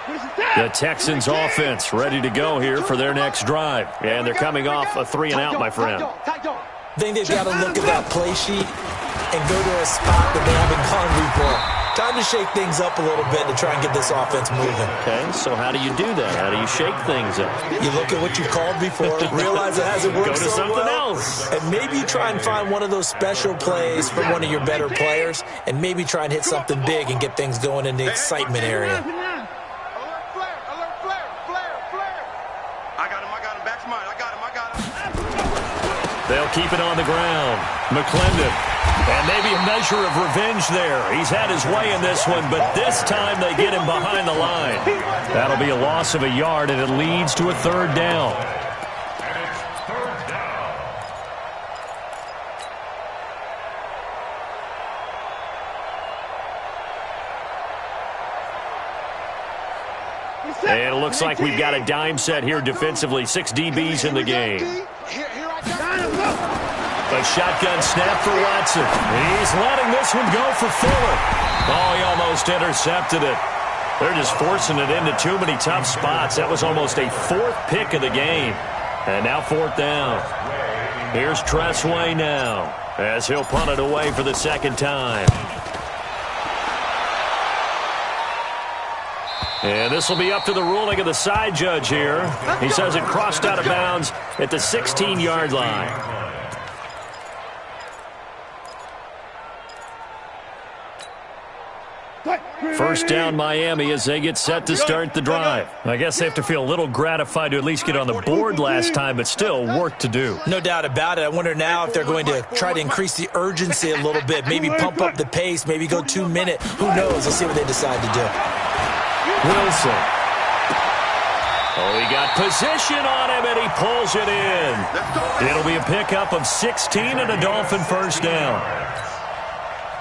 line. The Texans offense ready to go here for their next drive. And they're coming off a 3-and-out, my friend. I think they've got to look at that play sheet and go to a spot that they haven't gone before. Time to shake things up a little bit to try and get this offense moving. Okay, so how do you do that? How do you shake things up? You look at what you called before, realize it hasn't worked Go to so something well, else. and maybe try and find one of those special plays from one of your better players, and maybe try and hit something big and get things going in the excitement area. They'll keep it on the ground. McClendon. And maybe a measure of revenge there. He's had his way in this one, but this time they get him behind the line. That'll be a loss of a yard, and it leads to a 3rd down. And it looks like we've got a dime set here defensively. 6 DBs in the game. A shotgun snap for Watson. He's letting this one go for Fuller. Oh, he almost intercepted it. They're just forcing it into too many tough spots. That was almost a 4th pick of the game. And now 4th down. Here's Tressway now as he'll punt it away for the 2nd time. And this will be up to the ruling of the side judge here. He says it crossed out of bounds at the 16-yard line. First down Miami as they get set to start the drive. I guess they have to feel a little gratified to at least get on the board last time, but still work to do. No doubt about it. I wonder now if they're going to try to increase the urgency a little bit, maybe pump up the pace, maybe go 2-minute. Who knows? Let's see what they decide to do. Wilson. Oh, he got position on him, and he pulls it in. It'll be a pickup of 16 and a Dolphin first down.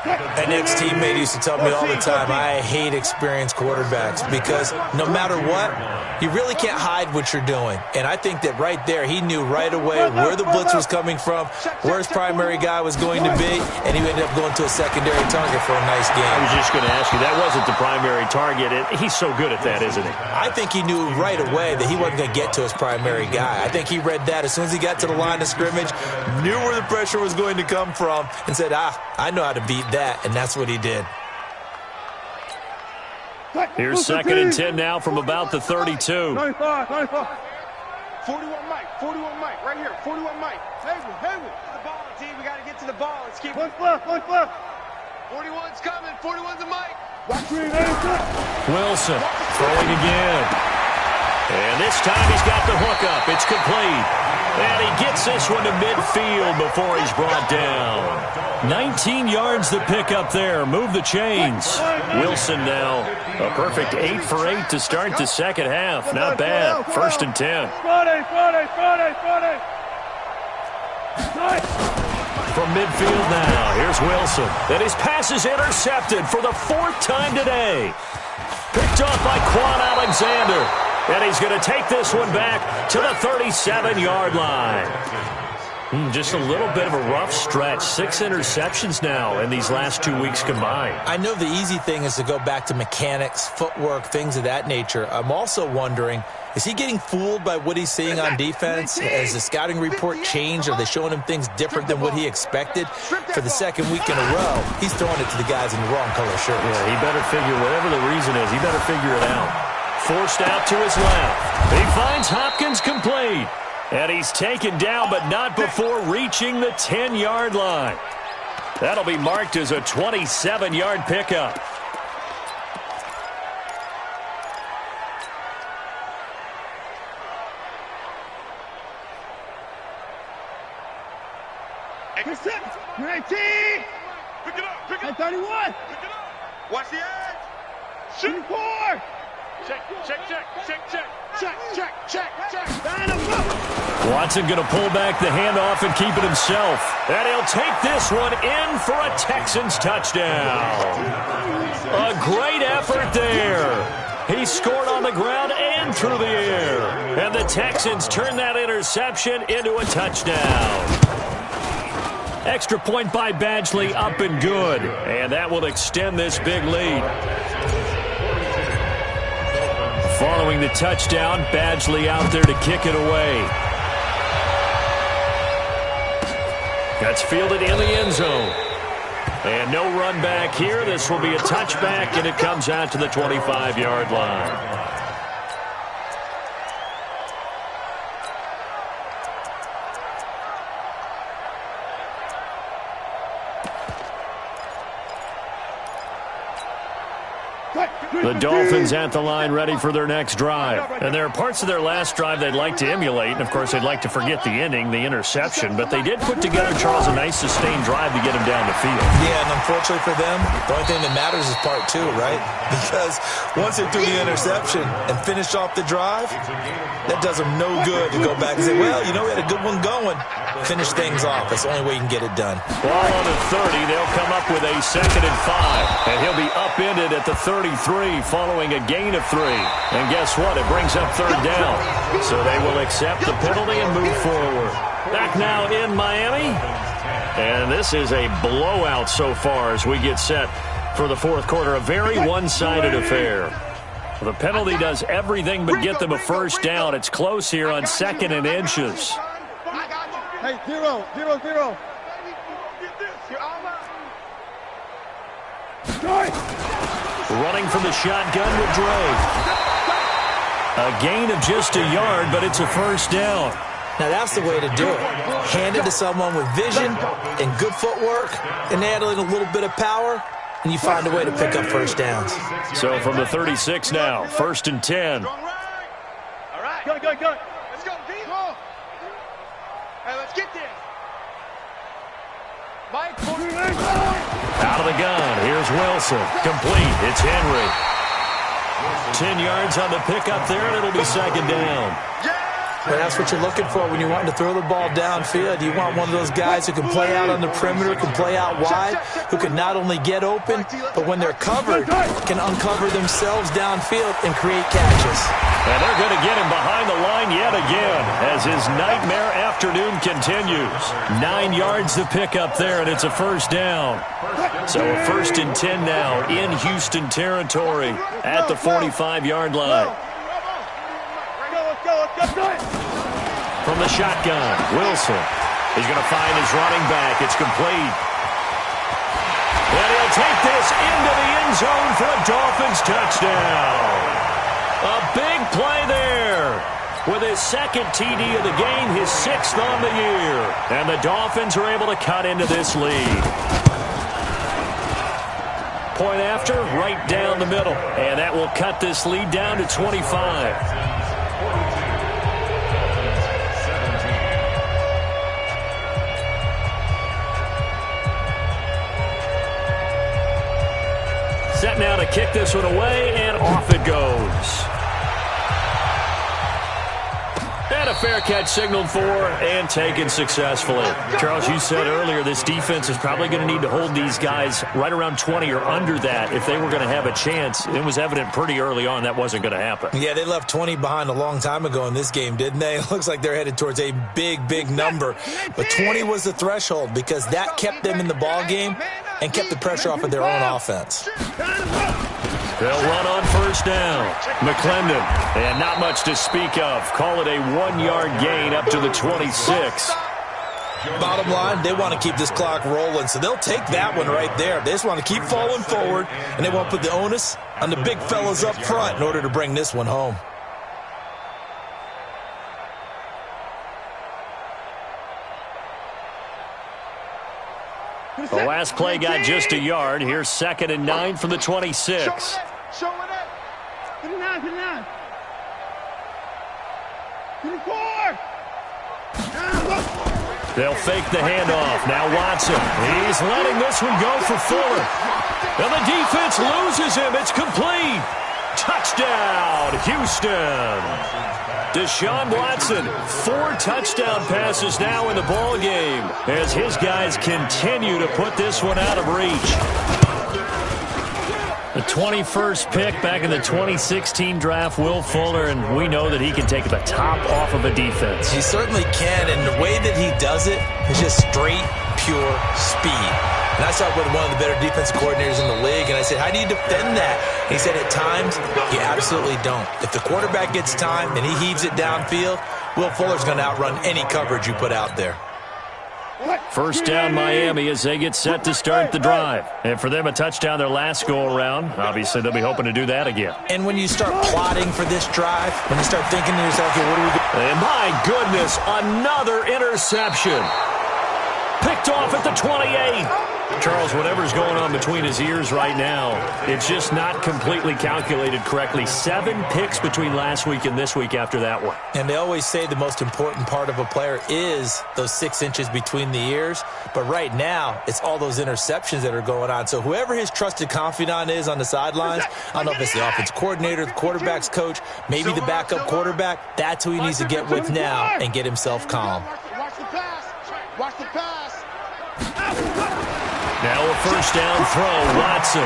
An ex-teammate used to tell me all the time, I hate experienced quarterbacks because no matter what, you really can't hide what you're doing. And I think that right there, he knew right away where the blitz was coming from, where his primary guy was going to be, and he ended up going to a secondary target for a nice game. I was just going to ask you, that wasn't the primary target. He's so good at that, isn't he? I think he knew right away that he wasn't going to get to his primary guy. I think he read that as soon as he got to the line of scrimmage, knew where the pressure was going to come from, and said, I know how to beat that, and that's what he did. Here's 2nd and 10 now from about the 32. 41 Mike, 41 Mike, right here, 41 Mike. Haywood. The ball, team, we got to get to the ball. Let's keep it. 41's coming, 41's a Mike. Wilson throwing again. And this time he's got the hookup. It's complete. And he gets this one to midfield before he's brought down. 19 yards the pickup there. Move the chains. Wilson now a perfect 8 for 8 to start the second half. Not bad. 1st and 10. From midfield now, here's Wilson. And his pass is intercepted for the 4th time today. Picked off by Quan Alexander. And he's going to take this one back to the 37-yard line. Just a little bit of a rough stretch. 6 interceptions now in these last 2 weeks combined. I know the easy thing is to go back to mechanics, footwork, things of that nature. I'm also wondering, is he getting fooled by what he's seeing on defense? Has the scouting report changed? Are they showing him things different than what he expected? For the 2nd week in a row, he's throwing it to the guys in the wrong color shirts. Yeah, he better figure, whatever the reason is, he better figure it out. Forced out to his left. He finds Hopkins complete. And he's taken down, but not before reaching the 10-yard line. That'll be marked as a 27-yard pickup. Intercept. 19. Pick it up. Pick it up. 31. Pick it up. Watch the edge. Shoot. 4. Check. Watson going to pull back the handoff and keep it himself. And he'll take this one in for a Texans touchdown. A great effort there. He scored on the ground and through the air. And the Texans turn that interception into a touchdown. Extra point by Badgley, up and good. And that will extend this big lead. Following the touchdown, Badgley out there to kick it away. That's fielded in the end zone. And no run back here. This will be a touchback, and it comes out to the 25-yard line. The Dolphins at the line ready for their next drive. And there are parts of their last drive they'd like to emulate. And, of course, they'd like to forget the ending, the interception. But they did put together, Charles, a nice sustained drive to get him down the field. Yeah, and unfortunately for them, the only thing that matters is part two, right? Because once they threw the interception and finished off the drive, that does them no good to go back and say, well, you know, we had a good one going. Finish things off. That's the only way you can get it done. Ball on the 30. They'll come up with a 2nd and 5. And he'll be upended at the 33 following a gain of 3. And guess what? It brings up 3rd down. So they will accept the penalty and move forward. Back now in Miami. And this is a blowout so far as we get set for the 4th quarter. A very one-sided affair. The penalty does everything but get them a 1st down. It's close here on 2nd and inches. Hey, 0, 0, 0. Running from the shotgun with Dre. A gain of just a yard, but it's a 1st down. Now, that's the way to do it. Hand it to someone with vision and good footwork, and add in a little bit of power, and you find a way to pick up 1st downs. So from the 36 now, 1st and 10. All right. Go. Let's go, D. Hey, let's get this. Mike, out of the gun. Here's Wilson. Complete. It's Henry. 10 yards on the pickup there, and it'll be 2nd down. Well, that's what you're looking for when you're wanting to throw the ball downfield. You want one of those guys who can play out on the perimeter, can play out wide, who can not only get open, but when they're covered, can uncover themselves downfield and create catches. And they're going to get him behind the line yet again as his nightmare afternoon continues. 9 yards to pick up there, and it's a 1st down. So a 1st and 10 now in Houston territory at the 45-yard line. From the shotgun, Wilson. He's going to find his running back. It's complete. And he'll take this into the end zone for a Dolphins touchdown. A big play there. With his 2nd TD of the game, his 6th on the year. And the Dolphins are able to cut into this lead. Point after, right down the middle. And that will cut this lead down to 25. Set now to kick this one away, and off it goes. And a fair catch signaled for and taken successfully. Charles, you said earlier this defense is probably going to need to hold these guys right around 20 or under that if they were going to have a chance. It was evident pretty early on that wasn't going to happen. Yeah, they left 20 behind a long time ago in this game, didn't they? It looks like they're headed towards a big number. But 20 was the threshold because that kept them in the ball game and kept the pressure off of their own offense. They'll run on 1st down. McClendon, and not much to speak of. Call it a 1-yard gain up to the 26. Bottom line, they want to keep this clock rolling, so they'll take that one right there. They just want to keep falling forward, and they want to put the onus on the big fellas up front in order to bring this one home. The last play got just a yard. Here's 2nd and 9 from the 26. Show it up. 59. 54. They'll fake the handoff. Now Watson. He's letting this one go for Fuller. And the defense loses him. It's complete. Touchdown, Houston. Deshaun Watson, 4 touchdown passes now in the ball game as his guys continue to put this one out of reach. The 21st pick back in the 2016 draft, Will Fuller, and we know that he can take the top off of a defense. He certainly can, and the way that he does it is just straight, pure speed. And I saw with one of the better defensive coordinators in the league, and I said, how do you defend that? And he said, at times, you absolutely don't. If the quarterback gets time and he heaves it downfield, Will Fuller's going to outrun any coverage you put out there. First down Miami as they get set to start the drive. And for them, a touchdown their last go-around. Obviously, they'll be hoping to do that again. And when you start plotting for this drive, when you start thinking to yourself, okay, what do we do? And my goodness, another interception. Picked off at the 28. Charles, whatever's going on between his ears right now, it's just not completely calculated correctly. 7 picks between last week and this week after that one. And they always say the most important part of a player is those 6 inches between the ears. But right now, it's all those interceptions that are going on. So whoever his trusted confidant is on the sidelines, I don't know if it's the offensive coordinator, the quarterback's coach, maybe the backup quarterback, that's who he needs to get with now and get himself calm. Watch the pass. Watch the pass. Now a first down throw, Watson.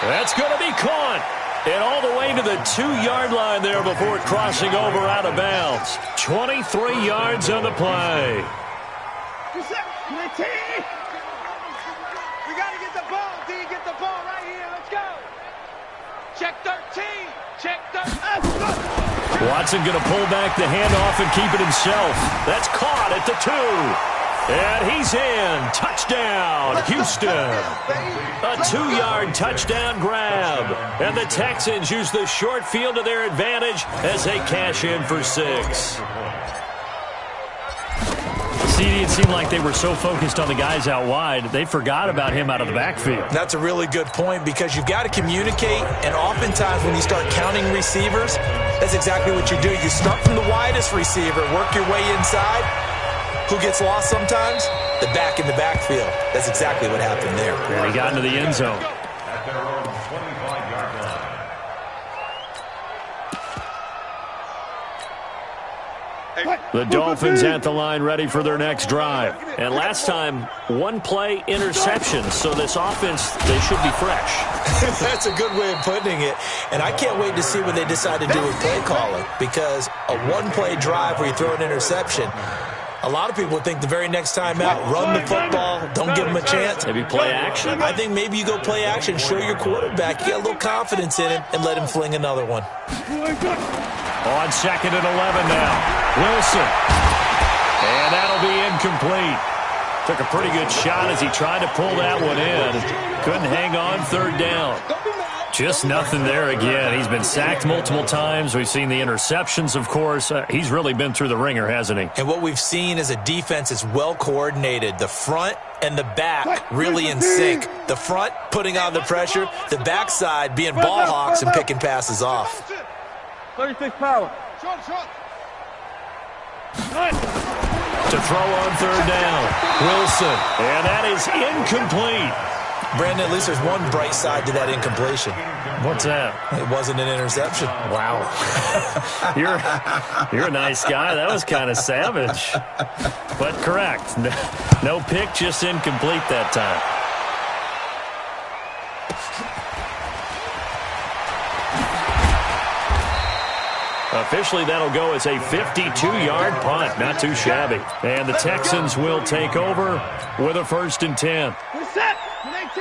That's going to be caught. And all the way to the 2-yard line there before crossing over out of bounds. 23 yards on the play. We got to get the ball, D. Get the ball right here. Let's go. Check 13. Check 13. Watson going to pull back the handoff and keep it himself. That's caught at the 2. And he's in. Touchdown, Houston. A 2-yard touchdown grab. And the Texans use the short field to their advantage as they cash in for 6. CD, it seemed like they were so focused on the guys out wide, they forgot about him out of the backfield. That's a really good point because you've got to communicate, and oftentimes when you start counting receivers, that's exactly what you do. You start from the widest receiver, work your way inside. Who gets lost sometimes? The back in the backfield. That's exactly what happened there. And he got into the end zone. At their own 25-yard line. The Dolphins at the line ready for their next drive. And last time, 1-play interception. So this offense, they should be fresh. That's a good way of putting it. And I can't wait to see what they decide to do with play calling. Because a 1-play drive where you throw an interception, a lot of people would think the very next time out, run the football, don't give them a chance. Maybe play action? I think maybe you go play action, show your quarterback, you got a little confidence in him, and let him fling another one. On 2nd and 11 now, Wilson. And that'll be incomplete. Took a pretty good shot as he tried to pull that one in. Couldn't hang on 3rd down. Just nothing there again. He's been sacked multiple times. We've seen the interceptions, of course. He's really been through the ringer, hasn't he? And what we've seen is a defense that's well coordinated. The front and the back really in sync. The front putting on the pressure. The backside being ball hawks and picking passes off. 36 power. To throw on 3rd down, Wilson. And that is incomplete. Brandon, at least there's one bright side to that incompletion. What's that? It wasn't an interception. Wow. You're a nice guy. That was kind of savage. But correct. No pick, just incomplete that time. Officially, that'll go as a 52-yard punt. Not too shabby. And the Texans will take over with a 1st and 10.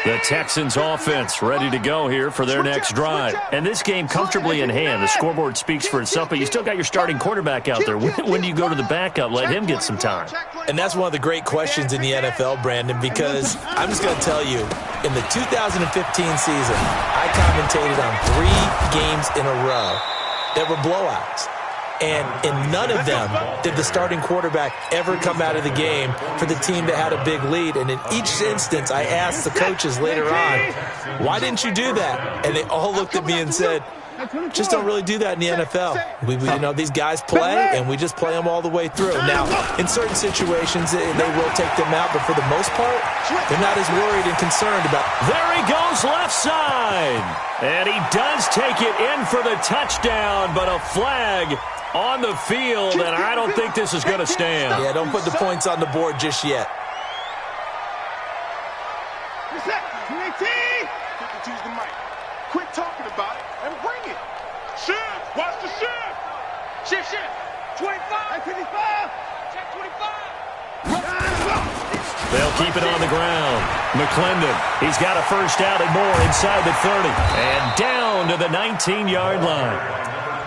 The Texans offense ready to go here for their next drive. And this game comfortably in hand. The scoreboard speaks for itself, but you still got your starting quarterback out there. When do you go to the backup? Let him get some time. And that's one of the great questions in the NFL, Brandon, because I'm just going to tell you, in the 2015 season, I commentated on 3 games in a row that were blowouts. And in none of them did the starting quarterback ever come out of the game for the team that had a big lead. And in each instance, I asked the coaches later on, why didn't you do that? And they all looked at me and said, just don't really do that in the NFL. These guys play, and we just play them all the way through. Now, in certain situations, they will take them out, but for the most part, they're not as worried and concerned about. There he goes, left side. And he does take it in for the touchdown, but a flag on the field, and I don't think this is going to stand. Yeah, don't put the points on the board just yet. Use the mic. Quit talking about it and bring it. Shift. Watch the shift. Shift. 25. 25. Check 25. They'll keep it on the ground. McClendon, he's got a first down and more inside the 30. And down to the 19-yard line.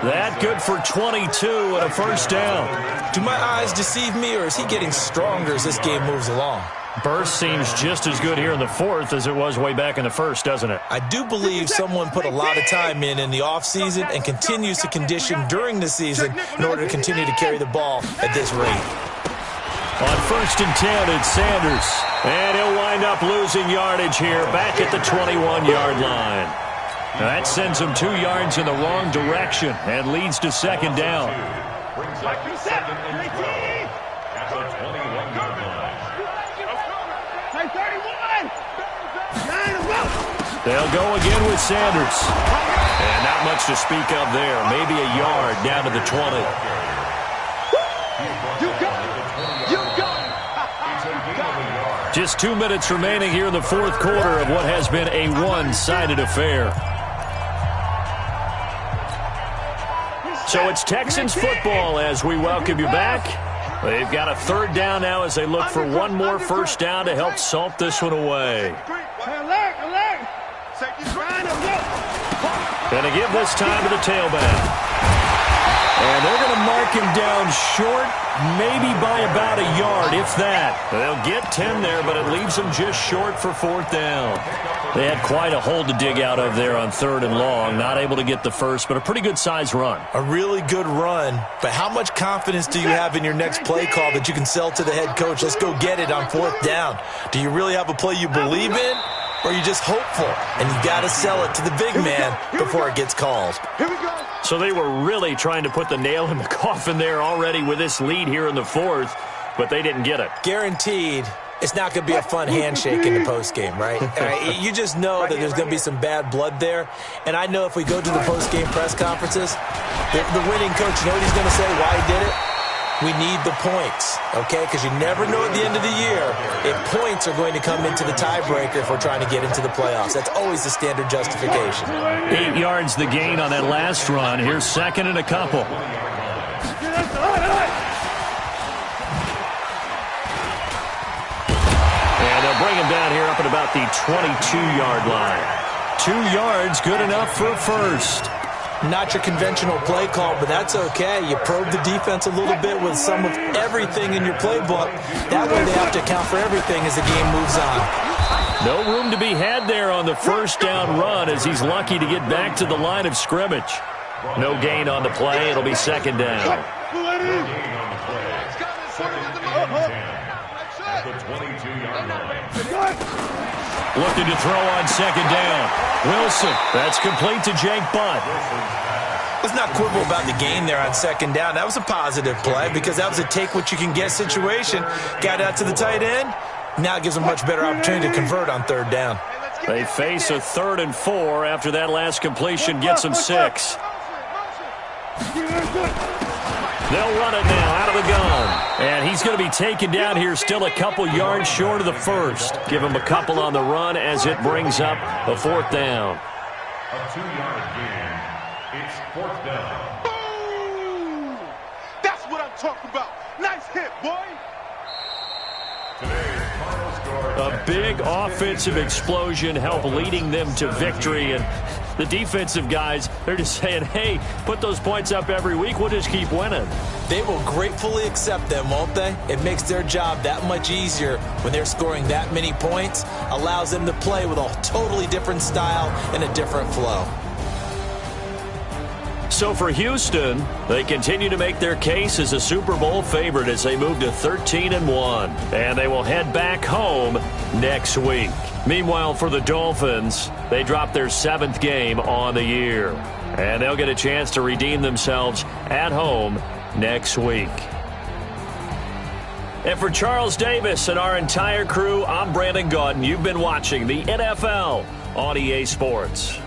That good for 22 and a first down. Do my eyes deceive me, or is he getting stronger as this game moves along? Burst seems just as good here in the fourth as it was way back in the first, doesn't it? I do believe someone put a lot of time in the offseason and continues to condition during the season in order to continue to carry the ball at this rate. On 1st and 10, it's Sanders. And he'll wind up losing yardage here back at the 21-yard line. That sends him 2 yards in the wrong direction and leads to second down. They'll go again with Sanders. And not much to speak of there. Maybe a yard down to the 20. Just 2 minutes remaining here in the fourth quarter of what has been a one-sided affair. So it's Texans football as we welcome you back. They've got a third down now as they look for one more first down to help salt this one away. Going to give this time to the tailback. And they're going to mark him down short, maybe by about a yard, if that. They'll get 10 there, but it leaves them just short for fourth down. They had quite a hole to dig out of there on 3rd and long. Not able to get the first, but a pretty good-sized run. A really good run, but how much confidence do you have in your next play call that you can sell to the head coach? Let's go get it on 4th down. Do you really have a play you believe in, or are you just hopeful? And you got to sell it to the big man before it gets called. So they were really trying to put the nail in the coffin there already with this lead here in the fourth, but they didn't get it. Guaranteed. It's not going to be a fun handshake in the postgame, right? You just know that there's going to be some bad blood there. And I know if we go to the postgame press conferences, the winning coach, you know what he's going to say, why he did it? We need the points, okay? Because you never know at the end of the year if points are going to come into the tiebreaker if we're trying to get into the playoffs. That's always the standard justification. 8 yards the gain on that last run. Here's second and a couple. Bring him down here up at about the 22-yard line. 2 yards, good enough for a first. Not your conventional play call, but that's okay. You probe the defense a little bit with some of everything in your playbook. That way they have to account for everything as the game moves on. No room to be had there on the first down run as he's lucky to get back to the line of scrimmage. No gain on the play. It'll be second down. Looking to throw on second down. Wilson, that's complete to Jake Butt. Let's not quibble about the gain there on second down. That was a positive play because that was a take-what-you-can-get situation. Got out to the tight end. Now it gives them a much better opportunity to convert on third down. They face a 3rd and 4 after that last completion gets them 6. They'll run it now out of the gun. And he's going to be taken down here still a couple yards short of the first. Give him a couple on the run as it brings up a 4th down. A 2-yard gain. It's 4th down. Boom! That's what I'm talking about. Nice hit, boy. A big offensive explosion helped leading them to victory. And the defensive guys, they're just saying, hey, put those points up every week. We'll just keep winning. They will gratefully accept them, won't they? It makes their job that much easier when they're scoring that many points. Allows them to play with a totally different style and a different flow. So for Houston, they continue to make their case as a Super Bowl favorite as they move to 13-1. And they will head back home next week. Meanwhile, for the Dolphins, they drop their 7th game on the year. And they'll get a chance to redeem themselves at home next week. And for Charles Davis and our entire crew, I'm Brandon Gaudin. You've been watching the NFL on EA Sports.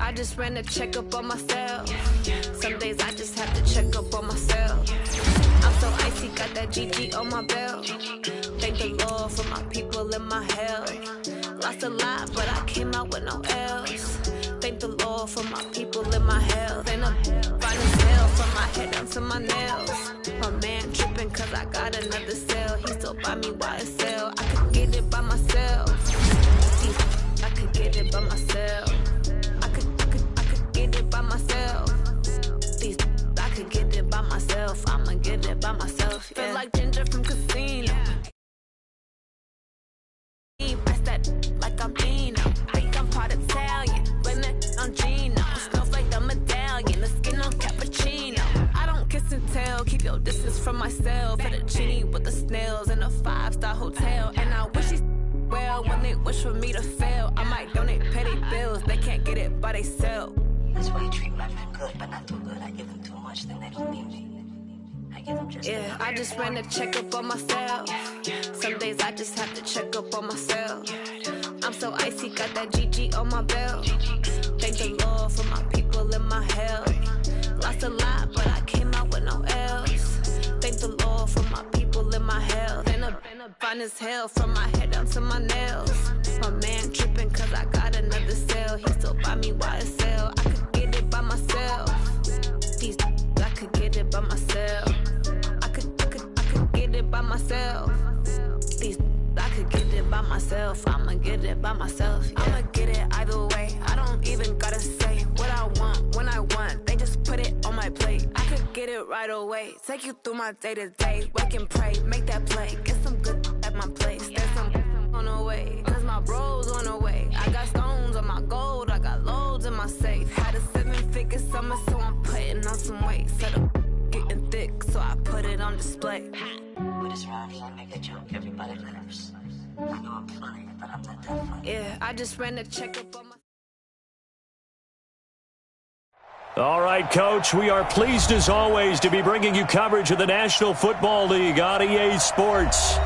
I just ran a checkup on myself. Some days I just have to check up on myself. I'm so icy, got that GG on my belt. Thank the Lord for my people and my health. Lost a lot, but I came out with no L's. Thank the Lord for my people and my health. And I'm fine as hell from my head down to my nails. My man tripping cause I got another cell. He still buy me YSL. I could get it by myself. I could get it by myself. I could get it by myself. I could get it by myself. I'ma get it by myself. Yeah. Feel like Ginger from Casino. Pass that like I'm Dino. Think I'm part Italian. Blame that on Gino. Smells like the medallion. The skin on cappuccino. I don't kiss and tell. Keep your distance from myself. Fettuccine with the snails in a 5-star hotel. And I wish he's well when they wish for me to fail. I might donate petty bills. They can't get it by themselves. That's why you treat women good, but not too good. I give them too much, then they don't need me. I give them just enough. I just ran a checkup on myself. Some days I just have to check up on myself. I'm so icy, got that GG on my belt. Thank the Lord for my people and my health. Lost a lot, but I came out with no L's. Thank the Lord for my people and my health. And I'm fine as hell from my head down to my nails. My man tripping cause I got another cell. He still buy me YSL. I could get it by myself. I could get it by myself. I could get it by myself. I could get it by myself. I'ma get it by myself. Yeah. I'ma get it either way. I don't even gotta say what I want when I want. They just put it on my plate. I could get it right away. Take you through my day to day. Wake and pray, make that play. Get some good at my place. There's some on the way. Cause my bros on the way. I got stones on my gold. I got loads in my safe. Had a 7-figure summer, so I'm putting on some weight. Set up getting thick, so I put it on display. Put us around here and make a joke. Everybody laughs. I know I'm funny, but I'm not that funny. Yeah, I just ran a checkup on my... All right, Coach, we are pleased as always to be bringing you coverage of the National Football League on EA Sports.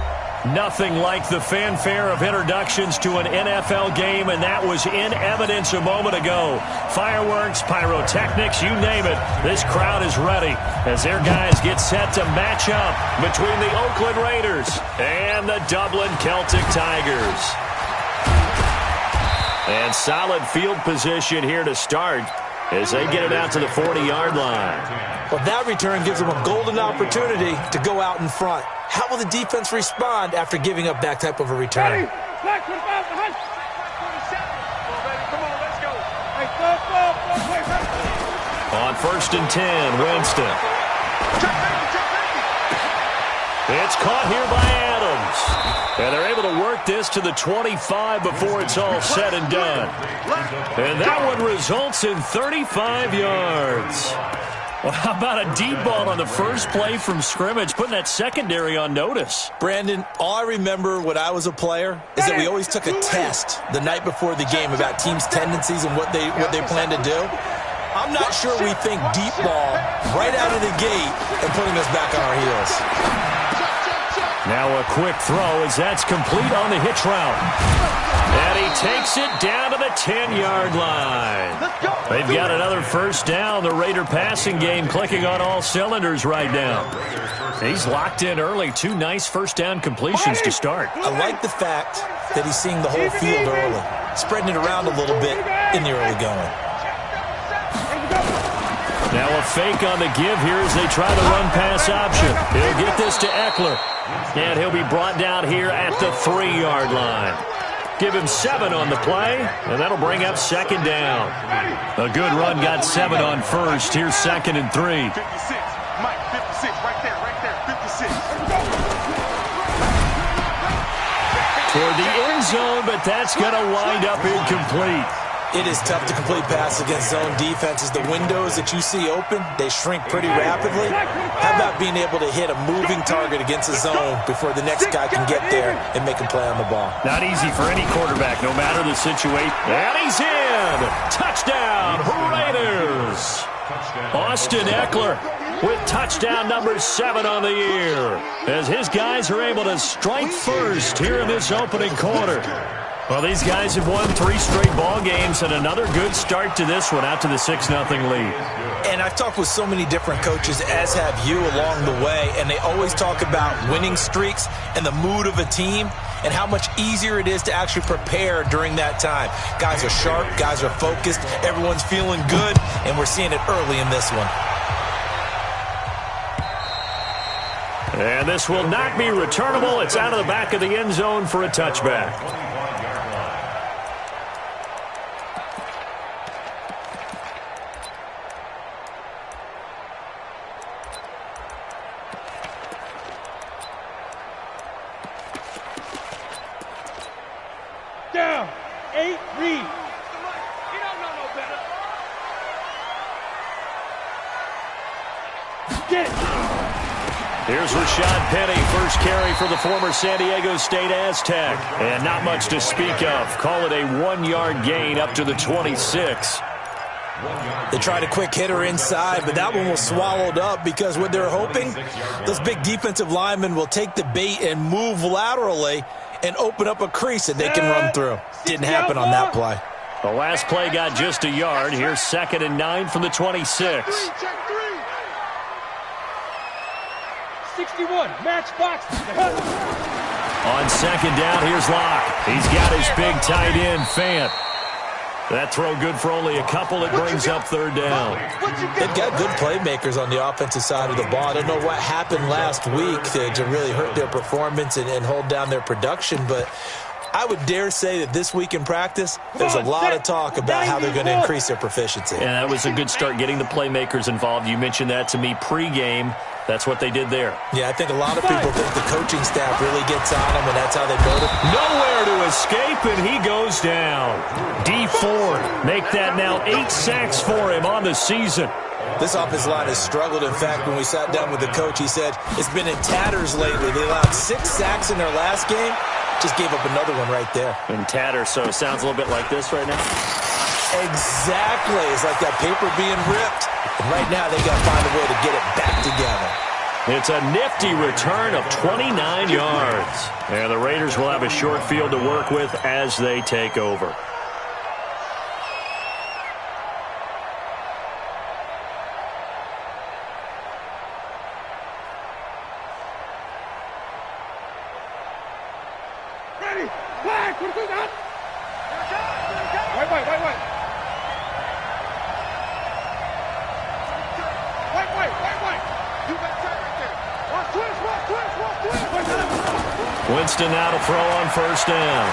Nothing like the fanfare of introductions to an NFL game, and that was in evidence a moment ago. Fireworks, pyrotechnics, you name it. This crowd is ready as their guys get set to match up between the Oakland Raiders and the Dublin Celtic Tigers. And solid field position here to start as they get it out to the 40-yard line. Well, that return gives them a golden opportunity to go out in front. How will the defense respond after giving up that type of a return? On 1st and 10, Winston. It's caught here by Adams. And they're able to work this to the 25 before it's all said and done. And that one results in 35 yards. Well, how about a deep ball on the first play from scrimmage, putting that secondary on notice? Brandon, all I remember when I was a player is that we always took a test the night before the game about teams' tendencies and what they plan to do. I'm not sure we think deep ball right out of the gate and putting us back on our heels. Now a quick throw as that's complete on the hitch route. And he takes it down to the 10-yard line. They've got another first down. The Raider passing game clicking on all cylinders right now. He's locked in early. 2 nice first down completions to start. I like the fact that he's seeing the whole field early, spreading it around a little bit in the early going. Now a fake on the give here as they try the run-pass option. He'll get this to Eckler. And he'll be brought down here at the 3-yard line. Give him 7 on the play, and that'll bring up second down. A good run got 7 on first. Here's 2nd and 3. 56. Mike, 56. Right there, 56. Toward the end zone, but that's going to wind up incomplete. It is tough to complete pass against zone defenses. The windows that you see open, they shrink pretty rapidly. How about being able to hit a moving target against a zone before the next guy can get there and make a play on the ball? Not easy for any quarterback, no matter the situation. And he's in! Touchdown, Raiders! Austin Eckler with touchdown number 7 on the year as his guys are able to strike first here in this opening quarter. Well, these guys have won 3 straight ball games and another good start to this one out to the 6-0 lead. And I've talked with so many different coaches, as have you, along the way, and they always talk about winning streaks and the mood of a team and how much easier it is to actually prepare during that time. Guys are sharp, guys are focused, everyone's feeling good, and we're seeing it early in this one. And this will not be returnable. It's out of the back of the end zone for a touchback. Down. 8, read. You don't know no better. Get it. Here's Rashad Penny, first carry for the former San Diego State Aztec. And not much to speak of. Call it a 1-yard gain up to the 26. They tried a quick hitter inside, but that one was swallowed up because what they're hoping, those big defensive linemen will take the bait and move laterally and open up a crease that they can run through. Didn't happen on that play. The last play got just a yard. Here's 2nd and 9 from the 26. 61, match box. On 2nd down, here's Locke. He's got his big tight end, Fant. That throw good for only a couple. It brings up 3rd down. They've got good playmakers on the offensive side of the ball. I don't know what happened last week to really hurt their performance and hold down their production, but I would dare say that this week in practice, there's a lot of talk about how they're going to increase their proficiency. And that was a good start getting the playmakers involved. You mentioned that to me pregame. That's what they did there. Yeah, I think a lot of people think the coaching staff really gets on them, and that's how they motivate. Nowhere to escape, and he goes down. D Ford, make that now 8 sacks for him on the season. This offensive line has struggled. In fact, when we sat down with the coach, he said it's been in tatters lately. They allowed 6 sacks in their last game. Just gave up another one right there. In tatters, so it sounds a little bit like this right now. Exactly. It's like that paper being ripped. And right now, they got to find a way to get it back together. It's a nifty return of 29 yards. And the Raiders will have a short field to work with as they take over. Ready. Flag. What is that? Wait. You got that right there. Watch twist. Winston now to throw on 1st down.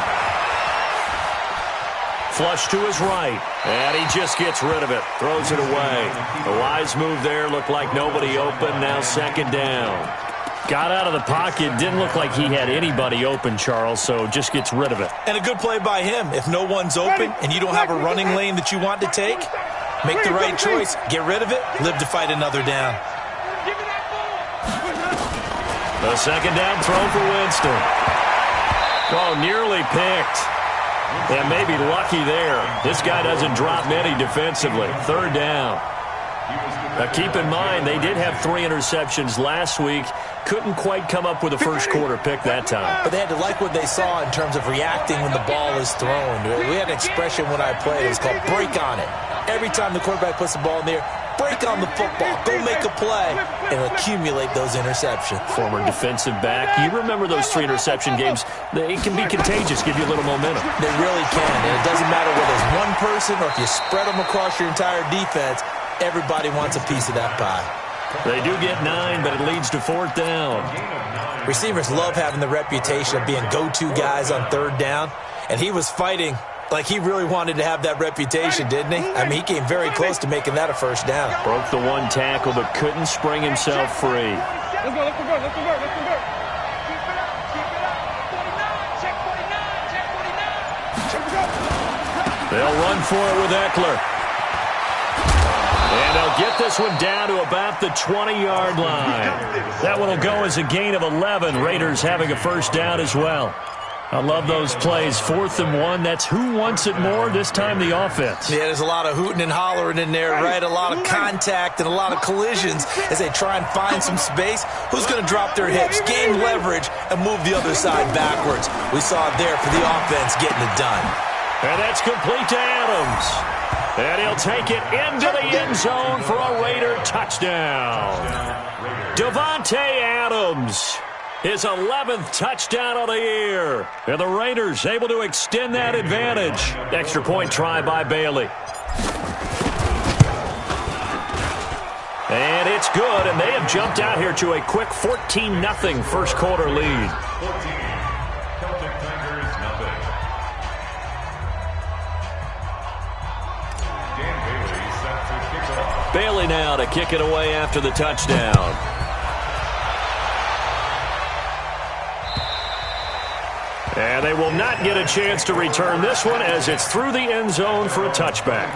Flush to his right, and he just gets rid of it, throws it away. A wise move there, looked like nobody open, now 2nd down. Got out of the pocket, didn't look like he had anybody open, Charles, so just gets rid of it. And a good play by him. If no one's open and you don't have a running lane that you want to take, make the right choice, get rid of it, live to fight another down. The 2nd down throw for Winston. Oh, nearly picked. And maybe lucky there. This guy doesn't drop many defensively. 3rd down. Now keep in mind, they did have 3 interceptions last week. Couldn't quite come up with a first quarter pick that time. But they had to like what they saw in terms of reacting when the ball is thrown. We had an expression when I played. It was called break on it. Every time the quarterback puts the ball in the air, break on the football. Go make a play and accumulate those interceptions. Former defensive back. You remember those 3 interception games. It can be contagious, give you a little momentum. They really can. And it doesn't matter whether it's one person or if you spread them across your entire defense. Everybody wants a piece of that pie. They do get 9, but it leads to 4th down. Receivers love having the reputation of being go-to guys on 3rd down. And he was fighting like he really wanted to have that reputation, didn't he? I mean, he came very close to making that a 1st down. Broke the 1 tackle, but couldn't spring himself free. Let's go. They'll run for it with Eckler. And they'll get this one down to about the 20-yard line. That one will go as a gain of 11. Raiders having a 1st down as well. I love those plays. 4th and 1. That's who wants it more, this time the offense. Yeah, there's a lot of hooting and hollering in there, right? A lot of contact and a lot of collisions as they try and find some space. Who's going to drop their hips, gain leverage, and move the other side backwards? We saw it there for the offense getting it done. And that's complete to Adams. And he'll take it into the end zone for a Raider touchdown. Davante Adams, his 11th touchdown of the year. And the Raiders able to extend that advantage. Extra point try by Bailey. And it's good, and they have jumped out here to a quick 14-0 first quarter lead. Bailey now to kick it away after the touchdown. And they will not get a chance to return this one as it's through the end zone for a touchback.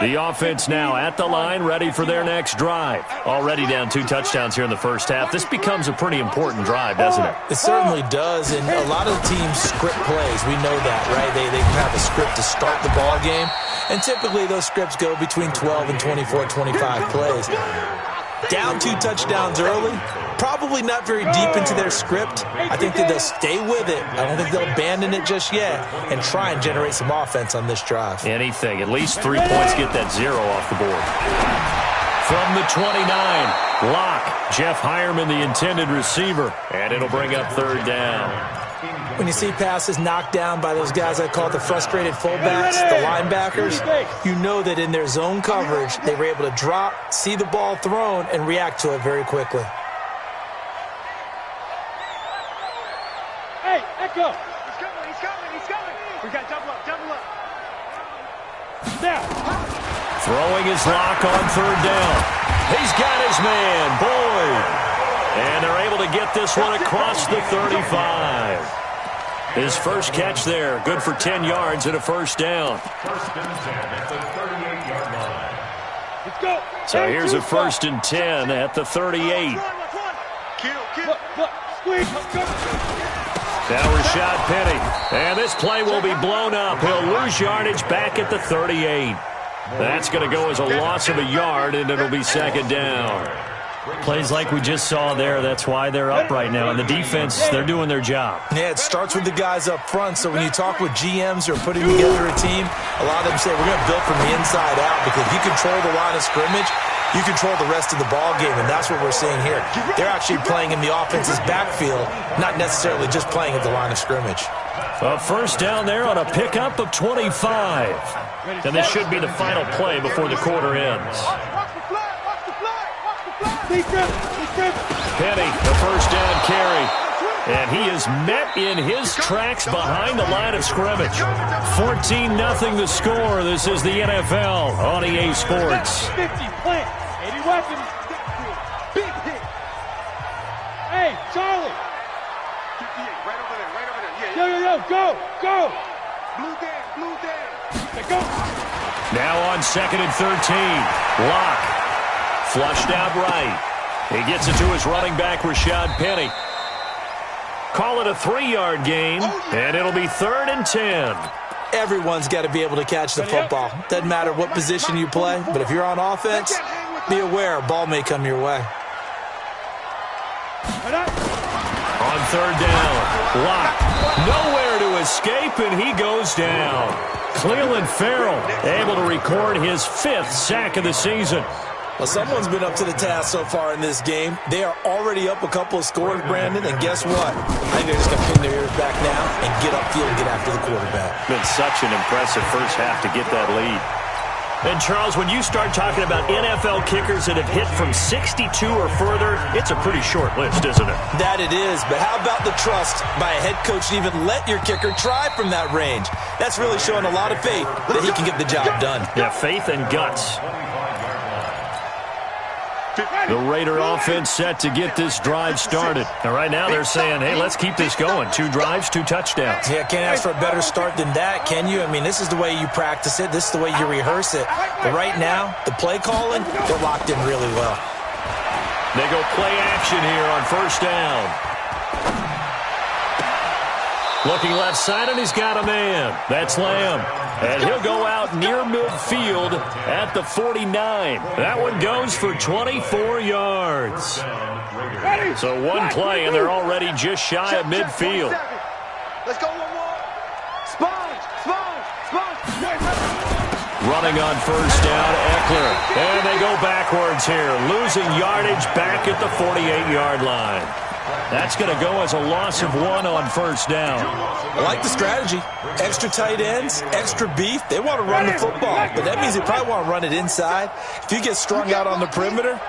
The offense now at the line, ready for their next drive. Already down 2 touchdowns here in the first half. This becomes a pretty important drive, doesn't it? It certainly does, and a lot of the teams script plays. We know that, right? They have a script to start the ball game, and typically those scripts go between 12 and 24, 25 plays. Down 2 touchdowns early, probably not very deep into their script. I think that they'll stay with it. I don't think they'll abandon it just yet and try and generate some offense on this drive. Anything. At least 3 points, get that 0 off the board. From the 29, Locke, Jeff Hireman, the intended receiver, and it'll bring up 3rd down. When you see passes knocked down by those guys I call the frustrated fullbacks, the linebackers, you know that in their zone coverage, they were able to drop, see the ball thrown, and react to it very quickly. Hey, Echo! He's coming! We got double up. Now! Throwing his Lock on 3rd down. He's got his man, Boyd. And they're able to get this one across the 35. His first catch there, good for 10 yards and a first down. First and 10 at the 38-yard line. Let's go. So here's a 1st and 10 at the 38. Squeeze. Now Rashad Penny. And this play will be blown up. He'll lose yardage back at the 38. That's going to go as a loss of a yard, and it'll be 2nd down. Plays like we just saw there, that's why they're up right now. And the defense, they're doing their job. Yeah, it starts with the guys up front. So when you talk with GMs who are putting together a team, a lot of them say we're going to build from the inside out, because if you control the line of scrimmage, you control the rest of the ball game, and that's what we're seeing here. They're actually playing in the offense's backfield, not necessarily just playing at the line of scrimmage. A first down there on a pickup of 25. And this should be the final play before the quarter ends. Penny, the first down carry. And he is met in his tracks behind the line of scrimmage. 14-0 the score. This is the NFL on EA Sports. 50, plant, 80 weapons. Big hit. Hey, Charlie. Right over there. Yo, go. Blue Dan. Let's go. Now on 2nd and 13. Locke. Flushed out right. He gets it to his running back, Rashad Penny. Call it a 3-yard gain, and it'll be 3rd and 10. Everyone's got to be able to catch the football. Doesn't matter what position you play, but if you're on offense, be aware a ball may come your way. On 3rd down, Locke. Nowhere to escape, and he goes down. Cleveland Farrell able to record his 5th sack of the season. Well, someone's been up to the task so far in this game. They are already up a couple of scores, Brandon, and guess what? I think they're just going to pin their ears back now and get upfield and get after the quarterback. Been such an impressive first half to get that lead. And, Charles, when you start talking about NFL kickers that have hit from 62 or further, it's a pretty short list, isn't it? That it is, but how about the trust by a head coach to even let your kicker try from that range? That's really showing a lot of faith that he can get the job done. Yeah, faith and guts. The Raider offense set to get this drive started. And right now they're saying, hey, let's keep this going. 2 drives, 2 touchdowns. Yeah, can't ask for a better start than that, can you? I mean, this is the way you practice it. This is the way you rehearse it. But right now, the play calling, they're locked in really well. They go play action here on first down. Looking left side, and he's got a man. That's Lamb. And he'll go out near midfield at the 49. That one goes for 24 yards. So one play, and they're already just shy of midfield. Let's go one more. Sponge. Running on first down, Eckler. And they go backwards here, losing yardage back at the 48-yard line. That's going to go as a loss of 1 on first down. I like the strategy. Extra tight ends, extra beef. They want to run the football, but that means they probably want to run it inside. If you get strung out on the perimeter,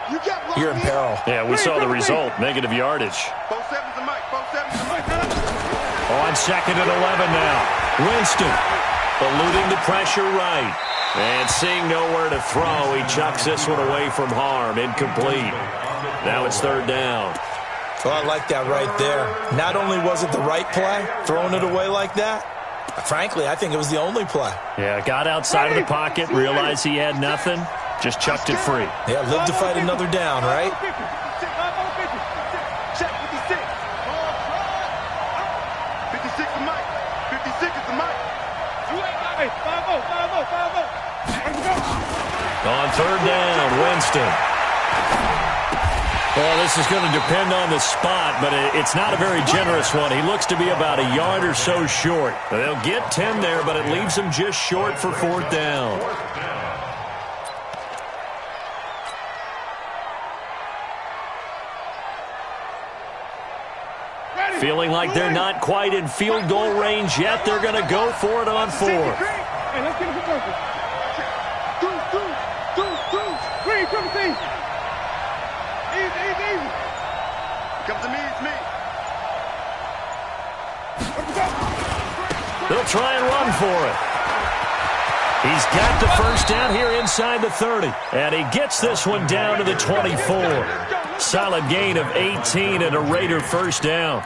you're in peril. Yeah, we saw the result, negative yardage. On second and 11 now. Winston eluding the pressure right. And seeing nowhere to throw, he chucks this one away from harm. Incomplete. Now it's third down. Well, I like that right there. Not only was it the right play, throwing it away like that, frankly, I think it was the only play. Yeah, got outside of the pocket, realized he had nothing, just chucked it free. Yeah, live to fight another down, right? On third down, Winston. Well, this is going to depend on the spot, but it's not a very generous one. He looks to be about a yard or so short. They'll get 10 there, but it leaves him just short for fourth down. Feeling like they're not quite in field goal range yet. They're going to go for it on fourth. Hey, let's get it for purpose. Green, come see. Easy. Come to me, it's me. They'll try and run for it. He's got the first down here inside the 30. And he gets this one down to the 24. Solid gain of 18 and a Raider first down.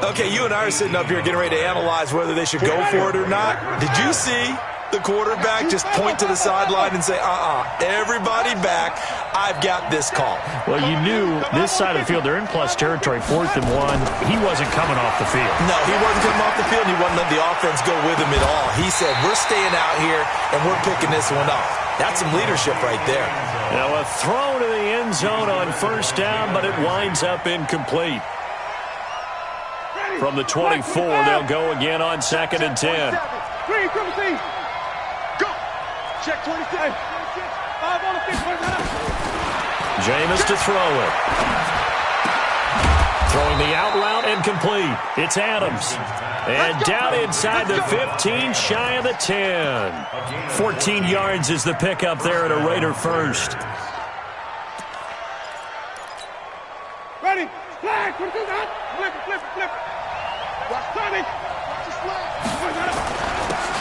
Okay, you and I are sitting up here getting ready to analyze whether they should go for it or not. Did you see the quarterback just point to the sideline and say, everybody back, I've got this call? Well, you knew this side of the field, they're in plus territory, 4th and 1. He wasn't coming off the field. No, he wasn't coming off the field. He wasn't letting the offense go with him at all. He said, we're staying out here, and we're picking this one up. That's some leadership right there. Now, a throw to the end zone on first down, but it winds up incomplete. From the 24, they'll go again on second and 10. Green, come see. Go. Check 26. 5 on the 6. Jameis to throw it. Throwing the out route and complete. It's Adams. And down inside the 15, shy of the 10. 14 yards is the pickup there at a Raider first. Ready. Flag. Flip it. Watch Sonic.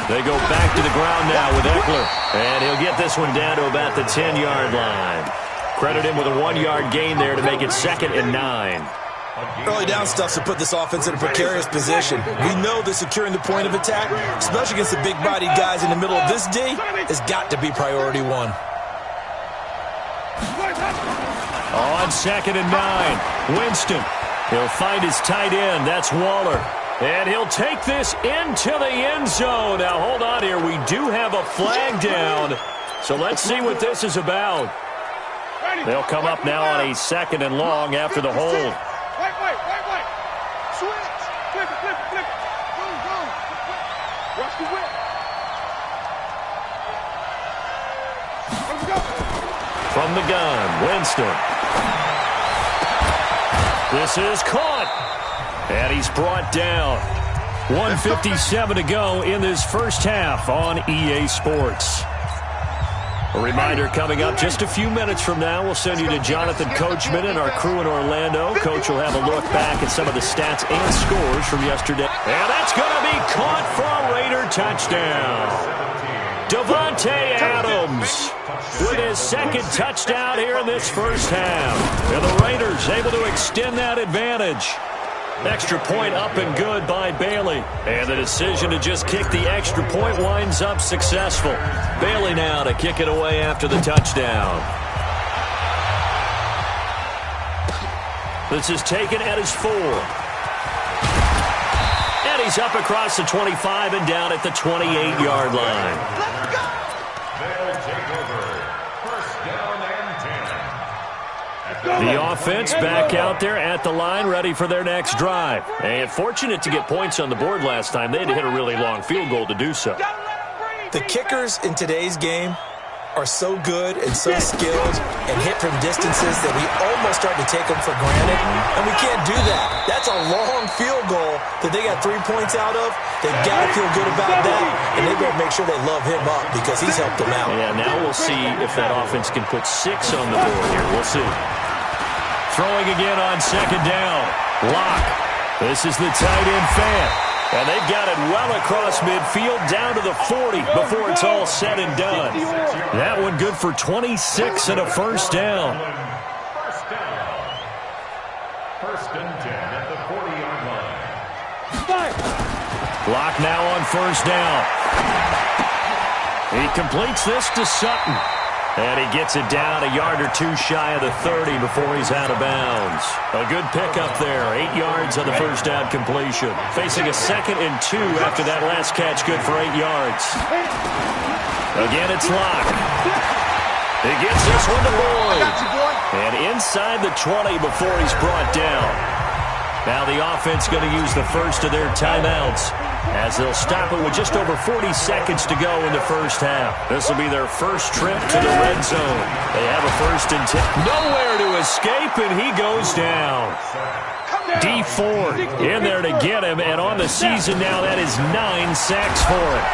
They go back to the ground now with Eckler. And he'll get this one down to about the 10-yard line. Credit him with a 1-yard gain there to make it 2nd and 9. Early down stuff to put this offense in a precarious position. We know that securing the point of attack, especially against the big-bodied guys in the middle of this D, has got to be priority 1. On 2nd and 9, Winston. He'll find his tight end. That's Waller. And he'll take this into the end zone. Now, hold on here. We do have a flag down. So let's see what this is about. They'll come up now on a 2nd and long after the hold. Wait. Switch. Flip it. Go. Watch the whip. Let's go. From the gun, Winston. This is caught. And he's brought down. 1:57 to go in this first half on EA Sports. A reminder coming up just a few minutes from now. We'll send you to Jonathan Coachman and our crew in Orlando. Coach will have a look back at some of the stats and scores from yesterday. And that's going to be caught for a Raider touchdown. Davante Adams with his 2nd touchdown here in this first half. And the Raiders able to extend that advantage. Extra point up and good by Bailey. And the decision to just kick the extra point winds up successful. Bailey now to kick it away after the touchdown. This is taken at his 4. And he's up across the 25 and down at the 28-yard line. They'll take over. First down and 10. The offense back out there at the line, ready for their next drive. And fortunate to get points on the board last time. They had to hit a really long field goal to do so. The kickers in today's game are so good and so skilled and hit from distances that we almost start to take them for granted, and we can't do that. That's a long field goal that they got 3 points out of. They've got to feel good about that, and they better make sure they love him up because he's helped them out. Yeah, now we'll see if that offense can put 6 on the board here. We'll see. Throwing again on second down. Locke. This is the tight end fan. And they've got it well across midfield down to the 40 before it's all said and done. That one good for 26 and a first down. First and 10 at the 40-yard line. Block now on first down. He completes this to Sutton. And he gets it down a yard or 2 shy of the 30 before he's out of bounds. A good pickup there. 8 yards on the first down completion. Facing a 2nd and 2 after that last catch, good for 8 yards. Again, it's Locke. He gets this one to Boyd. And inside the 20 before he's brought down. Now the offense going to use the first of their timeouts as they'll stop it with just over 40 seconds to go in the first half. This will be their first trip to the red zone. They have a 1st and 10. Nowhere to escape, and he goes down. D Ford in there to get him, and on the season now, that is 9 sacks for him.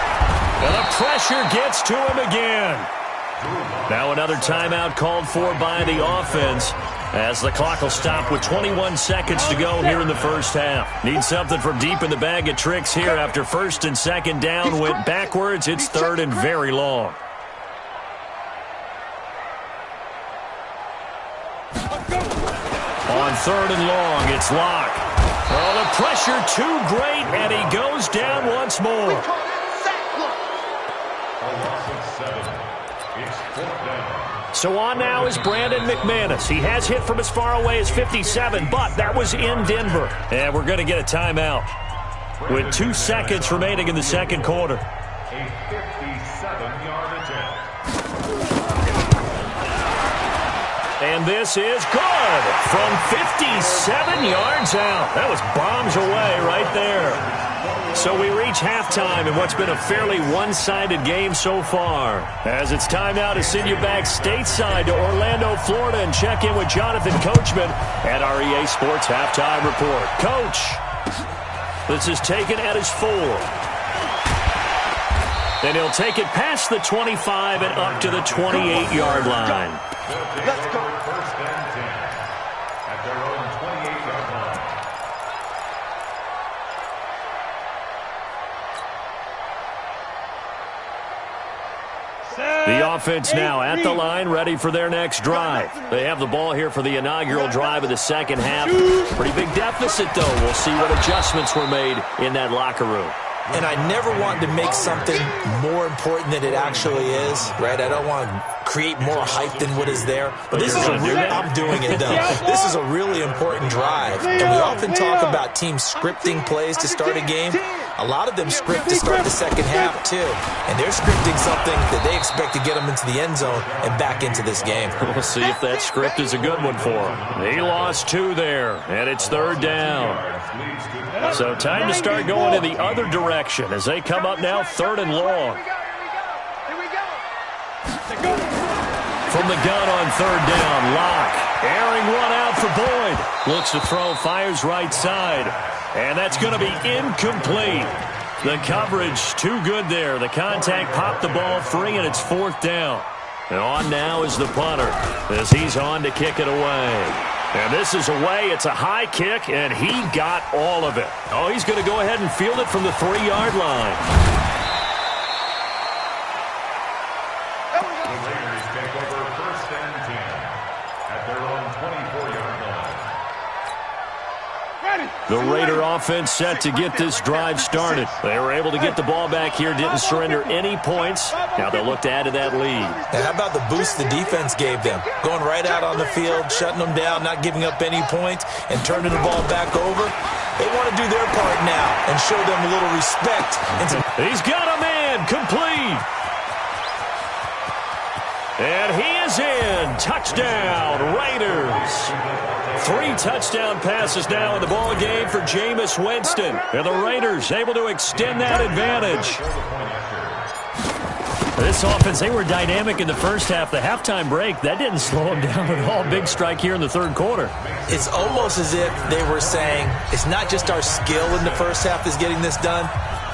And the pressure gets to him again. Now another timeout called for by the offense as the clock will stop with 21 seconds to go here in the first half. Need something from deep in the bag of tricks here after 1st and 2nd down went backwards. It's 3rd and very long. On 3rd and long, it's Locke. Oh, the pressure too great, and he goes down once more. So on now is Brandon McManus. He has hit from as far away as 57, but that was in Denver. And we're going to get a timeout with 2 seconds remaining in the second quarter. A 57-yard attempt. And this is good from 57 yards out. That was bombs away right there. So we reach halftime in what's been a fairly one-sided game so far. As it's time now to send you back stateside to Orlando, Florida, and check in with Jonathan Coachman at our EA Sports Halftime Report. Coach, this is taken at his 4. Then he'll take it past the 25 and up to the 28-yard line. Let's go. First and 10 at their own 28-yard line. The offense now at the line, ready for their next drive. They have the ball here for the inaugural drive of the second half. Pretty big deficit, though. We'll see what adjustments were made in that locker room. And I never want to make something more important than it actually is, right? I don't want to create more hype than what is there. But this is a really, I'm doing it though. This is a really important drive. And we often talk about teams scripting plays to start a game. A lot of them script to start the second half too. And they're scripting something that they expect to get them into the end zone and back into this game. We'll see if that script is a good one for them. He lost 2 there, and it's 3rd down. So time to start going in the other direction as they come up now 3rd and long. From the gun on 3rd down, Locke. Airing one out for Boyd. Looks to throw, fires right side. And that's going to be incomplete. The coverage too good there. The contact popped the ball free, and it's 4th down. And on now is the punter as he's on to kick it away. And this is away. It's a high kick, and he got all of it. Oh, he's going to go ahead and field it from the 3-yard line. The Raiders take over 1st and 10 at their own 24-yard line. Ready. The Raider offense set to get this drive started. They were able to get the ball back here, didn't surrender any points. Now they'll look to add to that lead. Now, how about the boost the defense gave them? Going right out on the field, shutting them down, not giving up any points, and turning the ball back over. They want to do their part now and show them a little respect. He's got a man, complete. And he is in. Touchdown, Raiders. 3 touchdown passes now in the ball game for Jameis Winston. And the Raiders able to extend that advantage. This offense, they were dynamic in the first half. The halftime break, that didn't slow them down at all. Big strike here in the third quarter. It's almost as if they were saying, it's not just our skill in the first half that's getting this done.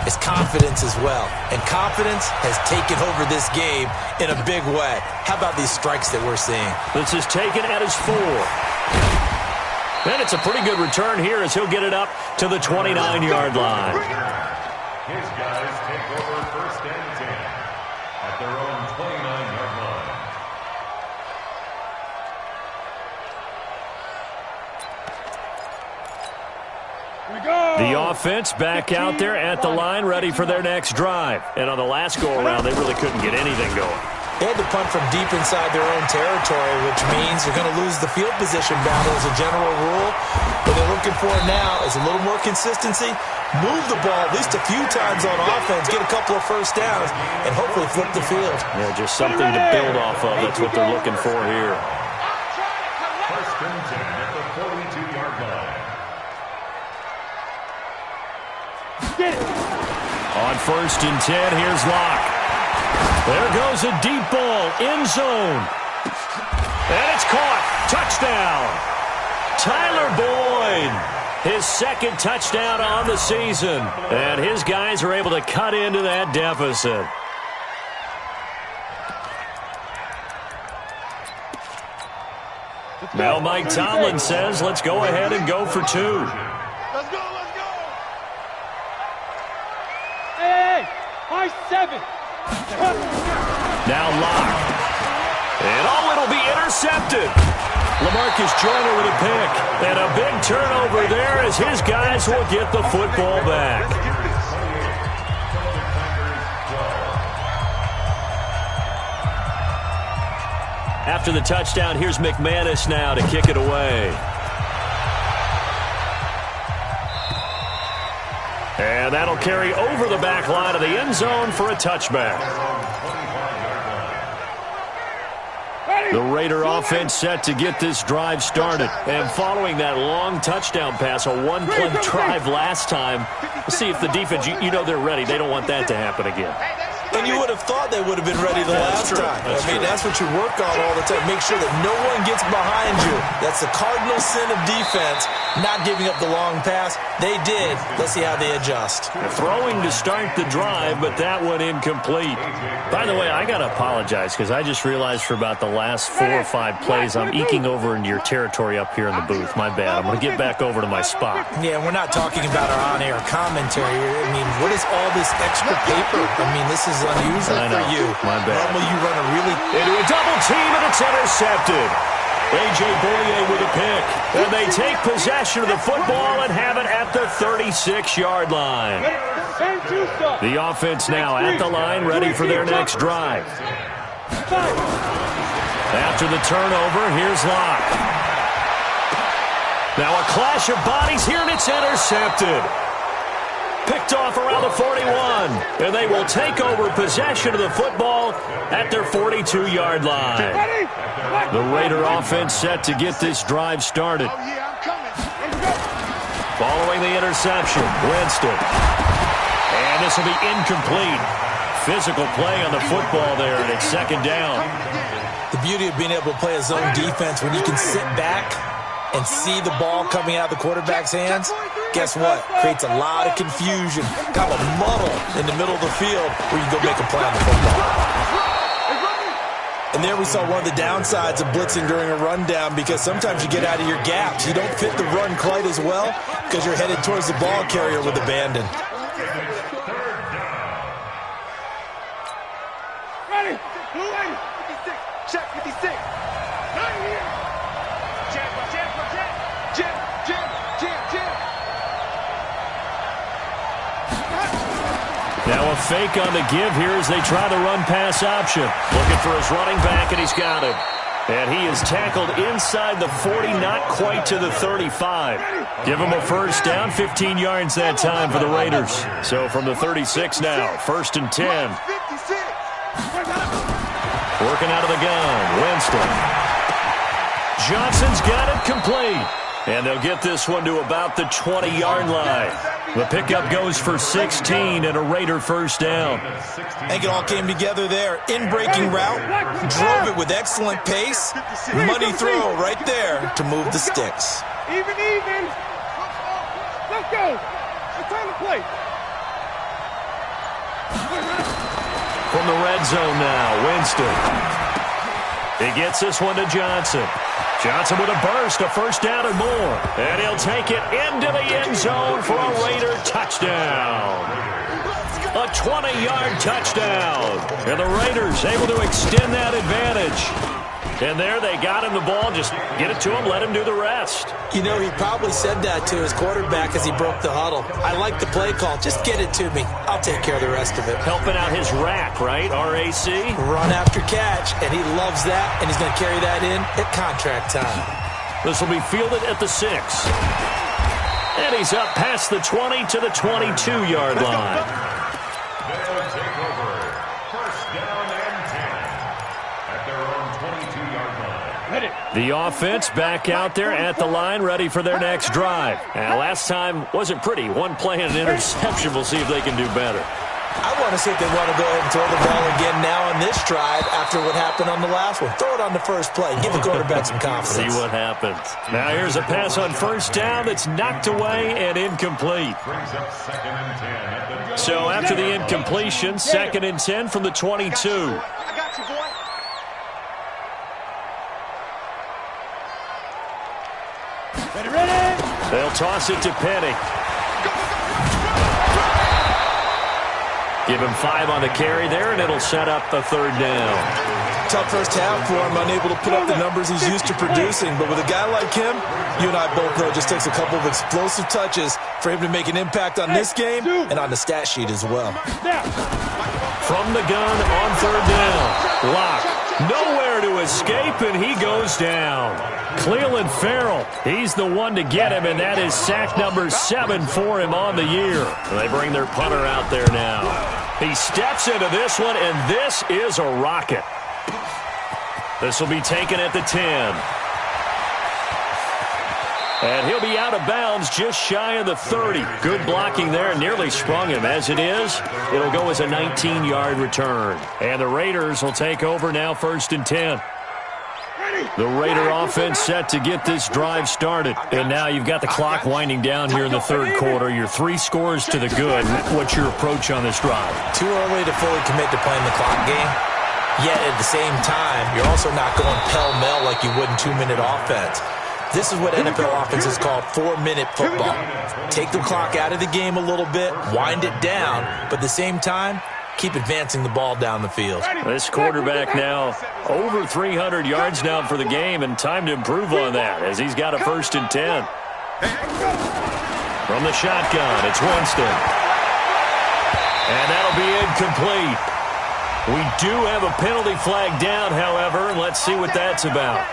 It's confidence as well. And confidence has taken over this game in a big way. How about these strikes that we're seeing? This is taken at his 4. And it's a pretty good return here as he'll get it up to the 29-yard line. His guys take over first and 10 at their own 29-yard line. The offense back out there at the line, ready for their next drive. And on the last go-around, they really couldn't get anything going. They had to punt from deep inside their own territory, which means they're going to lose the field position battle as a general rule. What they're looking for now is a little more consistency, move the ball at least a few times on offense, get a couple of first downs, and hopefully flip the field. Yeah, just something to build off of. That's what they're looking for here. First and 10 at the 42-yard line. On first and 10, here's Locke. There goes a deep ball, end zone. And it's caught. Touchdown. Tyler Boyd, his second touchdown on the season. And his guys are able to cut into that deficit. Now Mike Tomlin says, let's go ahead and go for 2. Let's go, let's go. Hey, high 7. Now Locke. And it'll be intercepted. LaMarcus Joyner with a pick. And a big turnover there as his guys will get the football back. After the touchdown, here's McManus now to kick it away. And that'll carry over the back line of the end zone for a touchback. The Raider offense set to get this drive started. And following that long touchdown pass, a one-play drive last time, let's see if the defense, you know they're ready. They don't want that to happen again. And you would have thought they would have been ready the last time. That's what you work on all the time. Make sure that no one gets behind you. That's the cardinal sin of defense, not giving up the long pass. They did. Let's see how they adjust. Throwing to start the drive, but that one incomplete. By the way, I got to apologize because I just realized for about the last 4 or 5 plays, I'm eking over into your territory up here in the booth. My bad. I'm going to get back over to my spot. Yeah, we're not talking about our on-air commentary. I mean, what is all this extra paper? I mean, this is unusual for you. My bad. Normally you run a really... Into a double team, and it's intercepted. A.J. Boye with a pick. And they take possession of the football and have it at the 36-yard line. The offense now at the line, ready for their next drive. After the turnover, here's Locke. Now a clash of bodies here, and it's intercepted. Picked off around the 41, and they will take over possession of the football at their 42-yard line. The Raider offense set to get this drive started. Following the interception, Winston. And this will be incomplete. Physical play on the football there, and it's second down. The beauty of being able to play a zone defense when you can sit back and see the ball coming out of the quarterback's hands, guess what? Creates a lot of confusion, kind of a muddle in the middle of the field where you go make a play on the football. And there we saw one of the downsides of blitzing during a rundown, because sometimes you get out of your gaps. You don't fit the run quite as well because you're headed towards the ball carrier with abandon. Ready, blue 56, check 56, 9 here. Jam. A fake on the give here as they try the run-pass option. Looking for his running back, and he's got him. And he is tackled inside the 40, not quite to the 35. Give him a first down, 15 yards that time for the Raiders. So from the 36 now, 1st and 10. Working out of the gun, Winston. Johnson's got it complete. And they'll get this one to about the 20-yard line. The pickup goes for 16 and a Raider first down. I think it all came together there. In-breaking route, drove it with excellent pace. Money throw right there to move the sticks. Even. Let's go. It's time to play. From the red zone now, Winston. He gets this one to Johnson. Johnson with a burst, a first down and more. And he'll take it into the end zone for a Raider touchdown. A 20-yard touchdown. And the Raiders able to extend that advantage. And there they got him the ball. Just get it to him, let him do the rest. You know, he probably said that to his quarterback as he broke the huddle. I like the play call. Just get it to me. I'll take care of the rest of it. Helping out his rack, right? R-A-C? Run after catch, and he loves that, and he's going to carry that in at contract time. This will be fielded at the 6. And he's up past the 20 to the 22-yard line. They'll take over. First down and 10 at their own 22-yard line. The offense back out there at the line, ready for their next drive. And last time wasn't pretty. One play and an interception. We'll see if they can do better. I want to see if they want to go ahead and throw the ball again now on this drive after what happened on the last one. Throw it on the first play. Give the quarterback some confidence. See what happens. Now here's a pass on first down that's knocked away and incomplete. Brings up 2nd and 10. So after the incompletion, 2nd and 10 from the 22. I got you, boy. Ready. They'll toss it to Penny. Give him 5 on the carry there, and it'll set up the 3rd down. Tough first half for him, unable to put up the numbers he's used to producing. But with a guy like him, you and I both know it just takes a couple of explosive touches for him to make an impact on this game and on the stat sheet as well. From the gun on 3rd down. Lock. Nowhere to escape, and he goes down. Cleveland Farrell, he's the one to get him, and that is sack number 7 for him on the year. They bring their punter out there now. He steps into this one, and this is a rocket. This will be taken at the 10. And he'll be out of bounds just shy of the 30. Good blocking there, nearly sprung him. As it is, it'll go as a 19-yard return. And the Raiders will take over now, 1st and 10. The Raider offense set to get this drive started. And now you've got the clock winding down here in the 3rd quarter. You're 3 scores to the good. What's your approach on this drive? Too early to fully commit to playing the clock game. Yet at the same time, you're also not going pell-mell like you would in 2-minute offense. This is what NFL offenses call 4-minute football. Take the clock out of the game a little bit, wind it down, but at the same time, keep advancing the ball down the field. This quarterback now over 300 yards now for the game, and time to improve on that as he's got a 1st and 10. From the shotgun, it's Winston. And that'll be incomplete. We do have a penalty flag down, however, and let's see what that's about.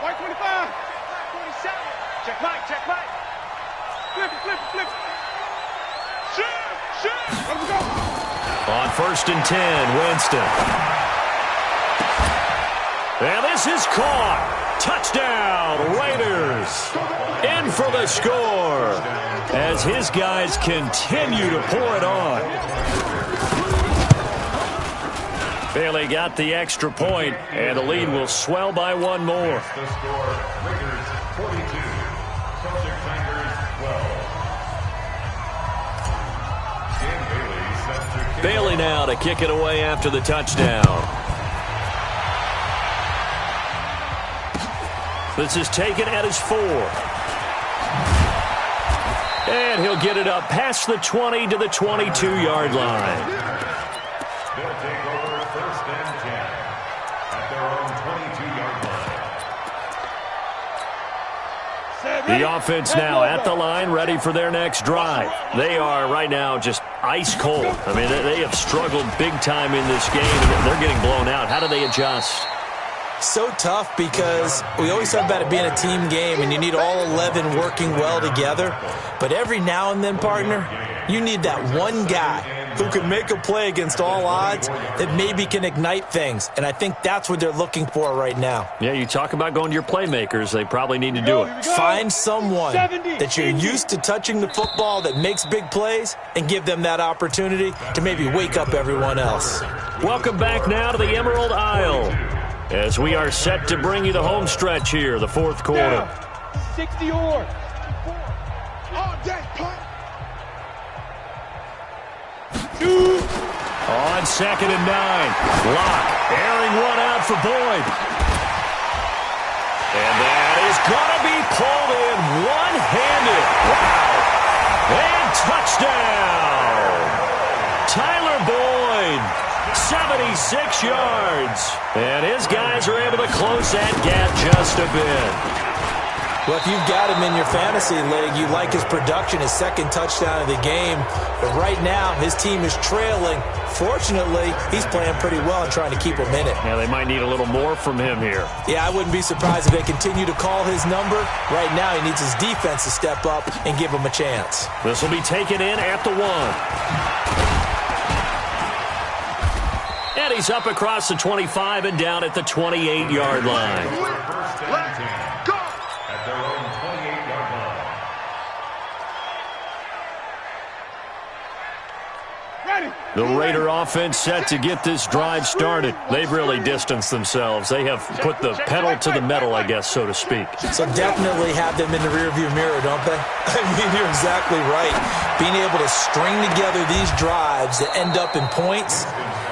White 25. 27. Check Mike. Flip it. Shoot. Let him go. On 1st and 10, Winston. And this is caught. Touchdown, Raiders. In for the score as his guys continue to pour it on. Bailey got the extra point, and the lead will swell by 1 more. The score, Raiders 42, Celtic Tigers 12. Bailey now to kick it away after the touchdown. This is taken at his 4. And he'll get it up past the 20 to the 22-yard line. They'll take over. The offense now at the line, ready for their next drive. They are right now just ice cold. I mean, they have struggled big time in this game, and they're getting blown out. How do they adjust? So tough because we always talk about it being a team game, and you need all 11 working well together. But every now and then, partner, you need that one guy who can make a play against all odds that maybe can ignite things. And I think that's what they're looking for right now. Yeah, you talk about going to your playmakers. They probably need to do it. Find someone that you're used to touching the football that makes big plays and give them that opportunity to maybe wake up everyone else. Welcome back now to the Emerald Isle as we are set to bring you the home stretch here, the fourth quarter. 60 or. On 2nd and 9, Locke airing one out for Boyd. And that is going to be pulled in one-handed. Wow. And touchdown. Tyler Boyd, 76 yards. And his guys are able to close that gap just a bit. Well, if you've got him in your fantasy league, you like his production, his second touchdown of the game. But right now, his team is trailing. Fortunately, he's playing pretty well and trying to keep him in it. Yeah, they might need a little more from him here. Yeah, I wouldn't be surprised if they continue to call his number. Right now, he needs his defense to step up and give him a chance. This will be taken in at the 1. And he's up across the 25 and down at the 28-yard line. The Raider offense set to get this drive started. They've really distanced themselves. They have put the pedal to the metal, I guess, so to speak. So definitely have them in the rearview mirror, don't they? I mean, you're exactly right. Being able to string together these drives that end up in points,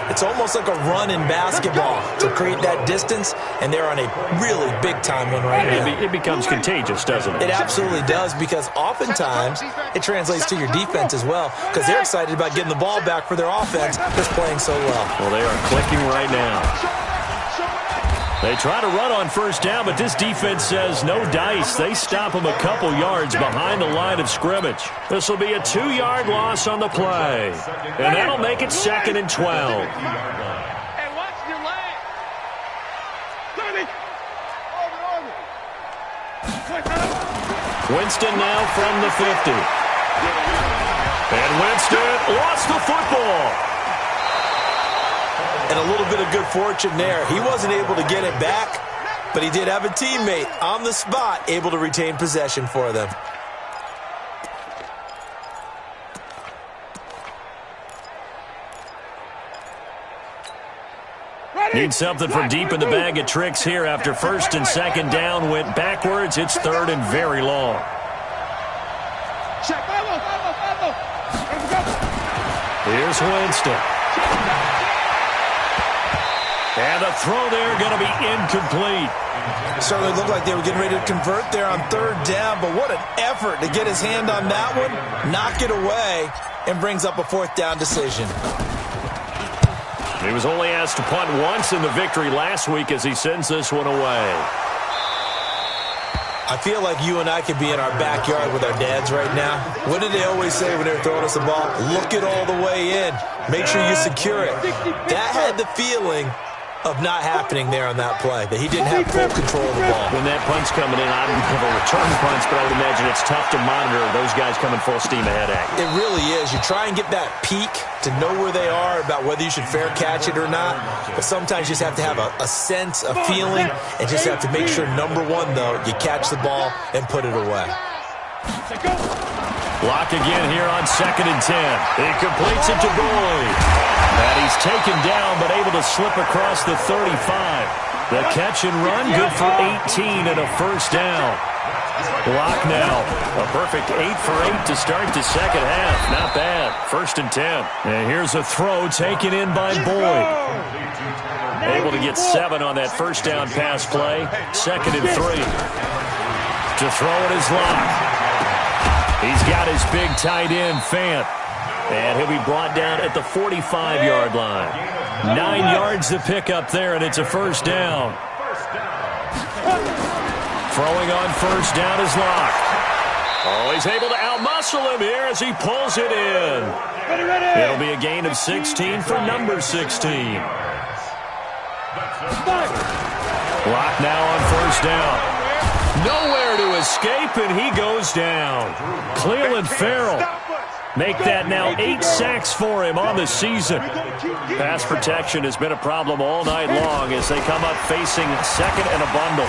it's almost like a run in basketball to create that distance, and they're on a really big-time one right now. It becomes contagious, doesn't it? It absolutely does, because oftentimes it translates to your defense as well, because they're excited about getting the ball back for their offense that's playing so well. Well, they are clicking right now. They try to run on first down, but this defense says no dice. They stop them a couple yards behind the line of scrimmage. This will be a 2-yard loss on the play. And that'll make it 2nd and 12. Hey, watch your leg. 30. Winston now from the 50. And Winston lost the football. And a little bit of good fortune there. He wasn't able to get it back, but he did have a teammate on the spot able to retain possession for them. Need something from deep in the bag of tricks here after 1st and 2nd down went backwards. It's 3rd and very long. Here's Winston. And the throw there going to be incomplete. Certainly looked like they were getting ready to convert there on 3rd down, but what an effort to get his hand on that one, knock it away, and brings up a 4th down decision. He was only asked to punt once in the victory last week as he sends this one away. I feel like you and I could be in our backyard with our dads right now. What did they always say when they were throwing us the ball? Look it all the way in. Make sure you secure it. That had the feeling of not happening there on that play, that he didn't have full control of the ball. When that punt's coming in, I don't have a return punch, but I would imagine it's tough to monitor those guys coming full steam ahead at you. It really is. You try and get that peek to know where they are about whether you should fair catch it or not, but sometimes you just have to have a sense, a feeling, and just have to make sure, number one, though, you catch the ball and put it away. Block again here on 2nd and 10. He completes it to Boyd. And he's taken down, but able to slip across the 35. The catch and run, good for 18 and a 1st down. Block now. A perfect 8 for 8 to start the 2nd half. Not bad. 1st and 10. And here's a throw taken in by Boyd. Able to get 7 on that 1st down pass play. 2nd and 3. To throw it is Locke. He's got his big tight end, Fant. And he'll be brought down at the 45-yard line. 9 yards to pick up there, and it's a 1st down. Throwing on first down is Locke. Oh, he's able to outmuscle him here as he pulls it in. It'll be a gain of 16 for number 16. Locke now on first down. Nowhere to escape, and he goes down. Cleveland Farrell make that now 8 sacks for him on the season. Pass protection has been a problem all night long as they come up facing second and a bundle.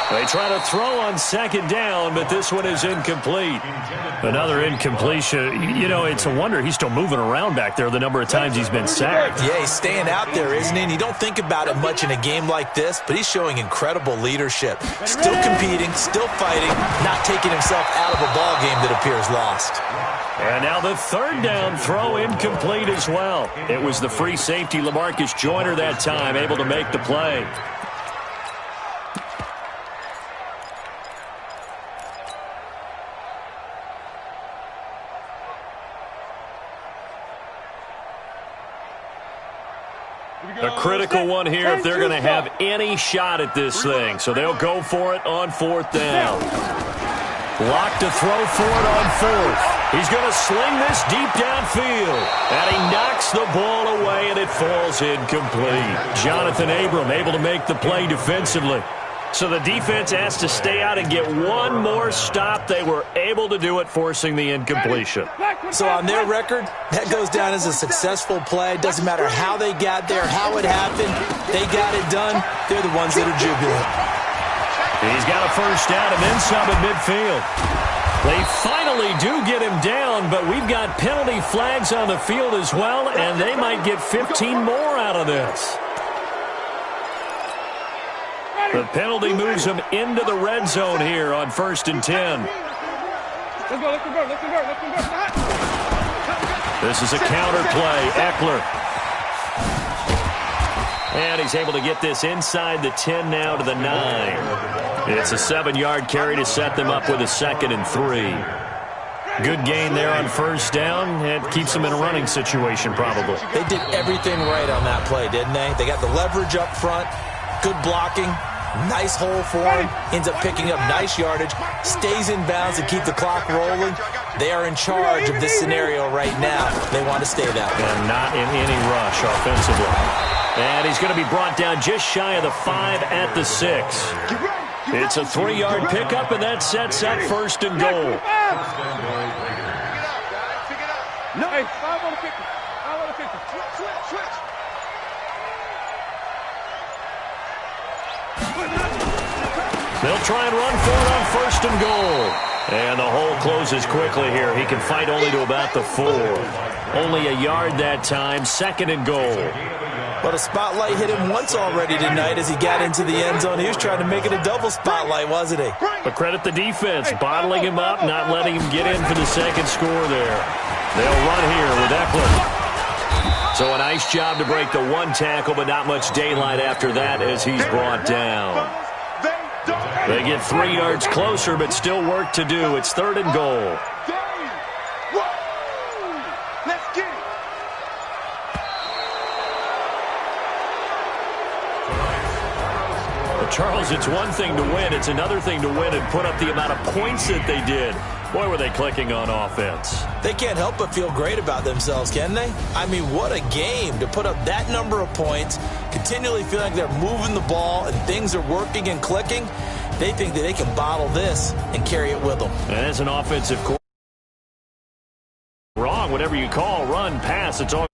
They try to throw on second down, but this one is incomplete. Another incompletion. You know, it's a wonder he's still moving around back there the number of times he's been sacked. Yeah, he's staying out there, isn't he? And you don't think about it much in a game like this, but he's showing incredible leadership. Still competing, still fighting, not taking himself out of a ball game that appears lost. And now the third down throw incomplete as well. It was the free safety LaMarcus Joyner that time, able to make the play. A critical one here if they're going to have any shot at this thing. So they'll go for it on fourth down. Locke to throw for it on fourth. He's going to sling this deep downfield. And he knocks the ball away, and it falls incomplete. Jonathan Abram able to make the play defensively. So the defense has to stay out and get one more stop. They were able to do it, forcing the incompletion. So on their record, that goes down as a successful play. Doesn't matter how they got there, how it happened. They got it done. They're the ones that are jubilant. He's got a first down and then some at midfield. They finally do get him down, but we've got penalty flags on the field as well, and they might get 15 more out of this. The penalty moves him into the red zone here on 1st and 10. Let's go. This is a counter play. Eckler. And he's able to get this inside the 10 now to the 9. It's a 7-yard carry to set them up with a 2nd and 3. Good gain there on first down. It keeps them in a running situation probably. They did everything right on that play, didn't they? They got the leverage up front, good blocking. Nice hole for him. Ends up picking up nice yardage. Stays in bounds to keep the clock rolling. They are in charge of this scenario right now. They want to stay that way. And not in any rush offensively. And he's going to be brought down just shy of the 5 at the 6. It's a 3-yard pickup, and that sets up 1st and goal. Hey, 5 on the kicker. 5 on the kicker. Switch. They'll try and run for it on 1st and goal. And the hole closes quickly here. He can fight only to about the 4. Only a yard that time, 2nd and goal. Well, the spotlight hit him once already tonight as he got into the end zone. He was trying to make it a double spotlight, wasn't he? But credit the defense, bottling him up, not letting him get in for the 2nd score there. They'll run here with Eckler. So a nice job to break the 1 tackle, but not much daylight after that as he's brought down. They get 3 yards closer, but still work to do. It's 3rd and goal. Let's get it. But Charles, it's one thing to win. It's another thing to win and put up the amount of points that they did. Boy, were they clicking on offense. They can't help but feel great about themselves, can they? I mean, what a game to put up that number of points, continually feeling like they're moving the ball and things are working and clicking. They think that they can bottle this and carry it with them. And as an offensive coordinator, wrong, whatever you call, run, pass, it's all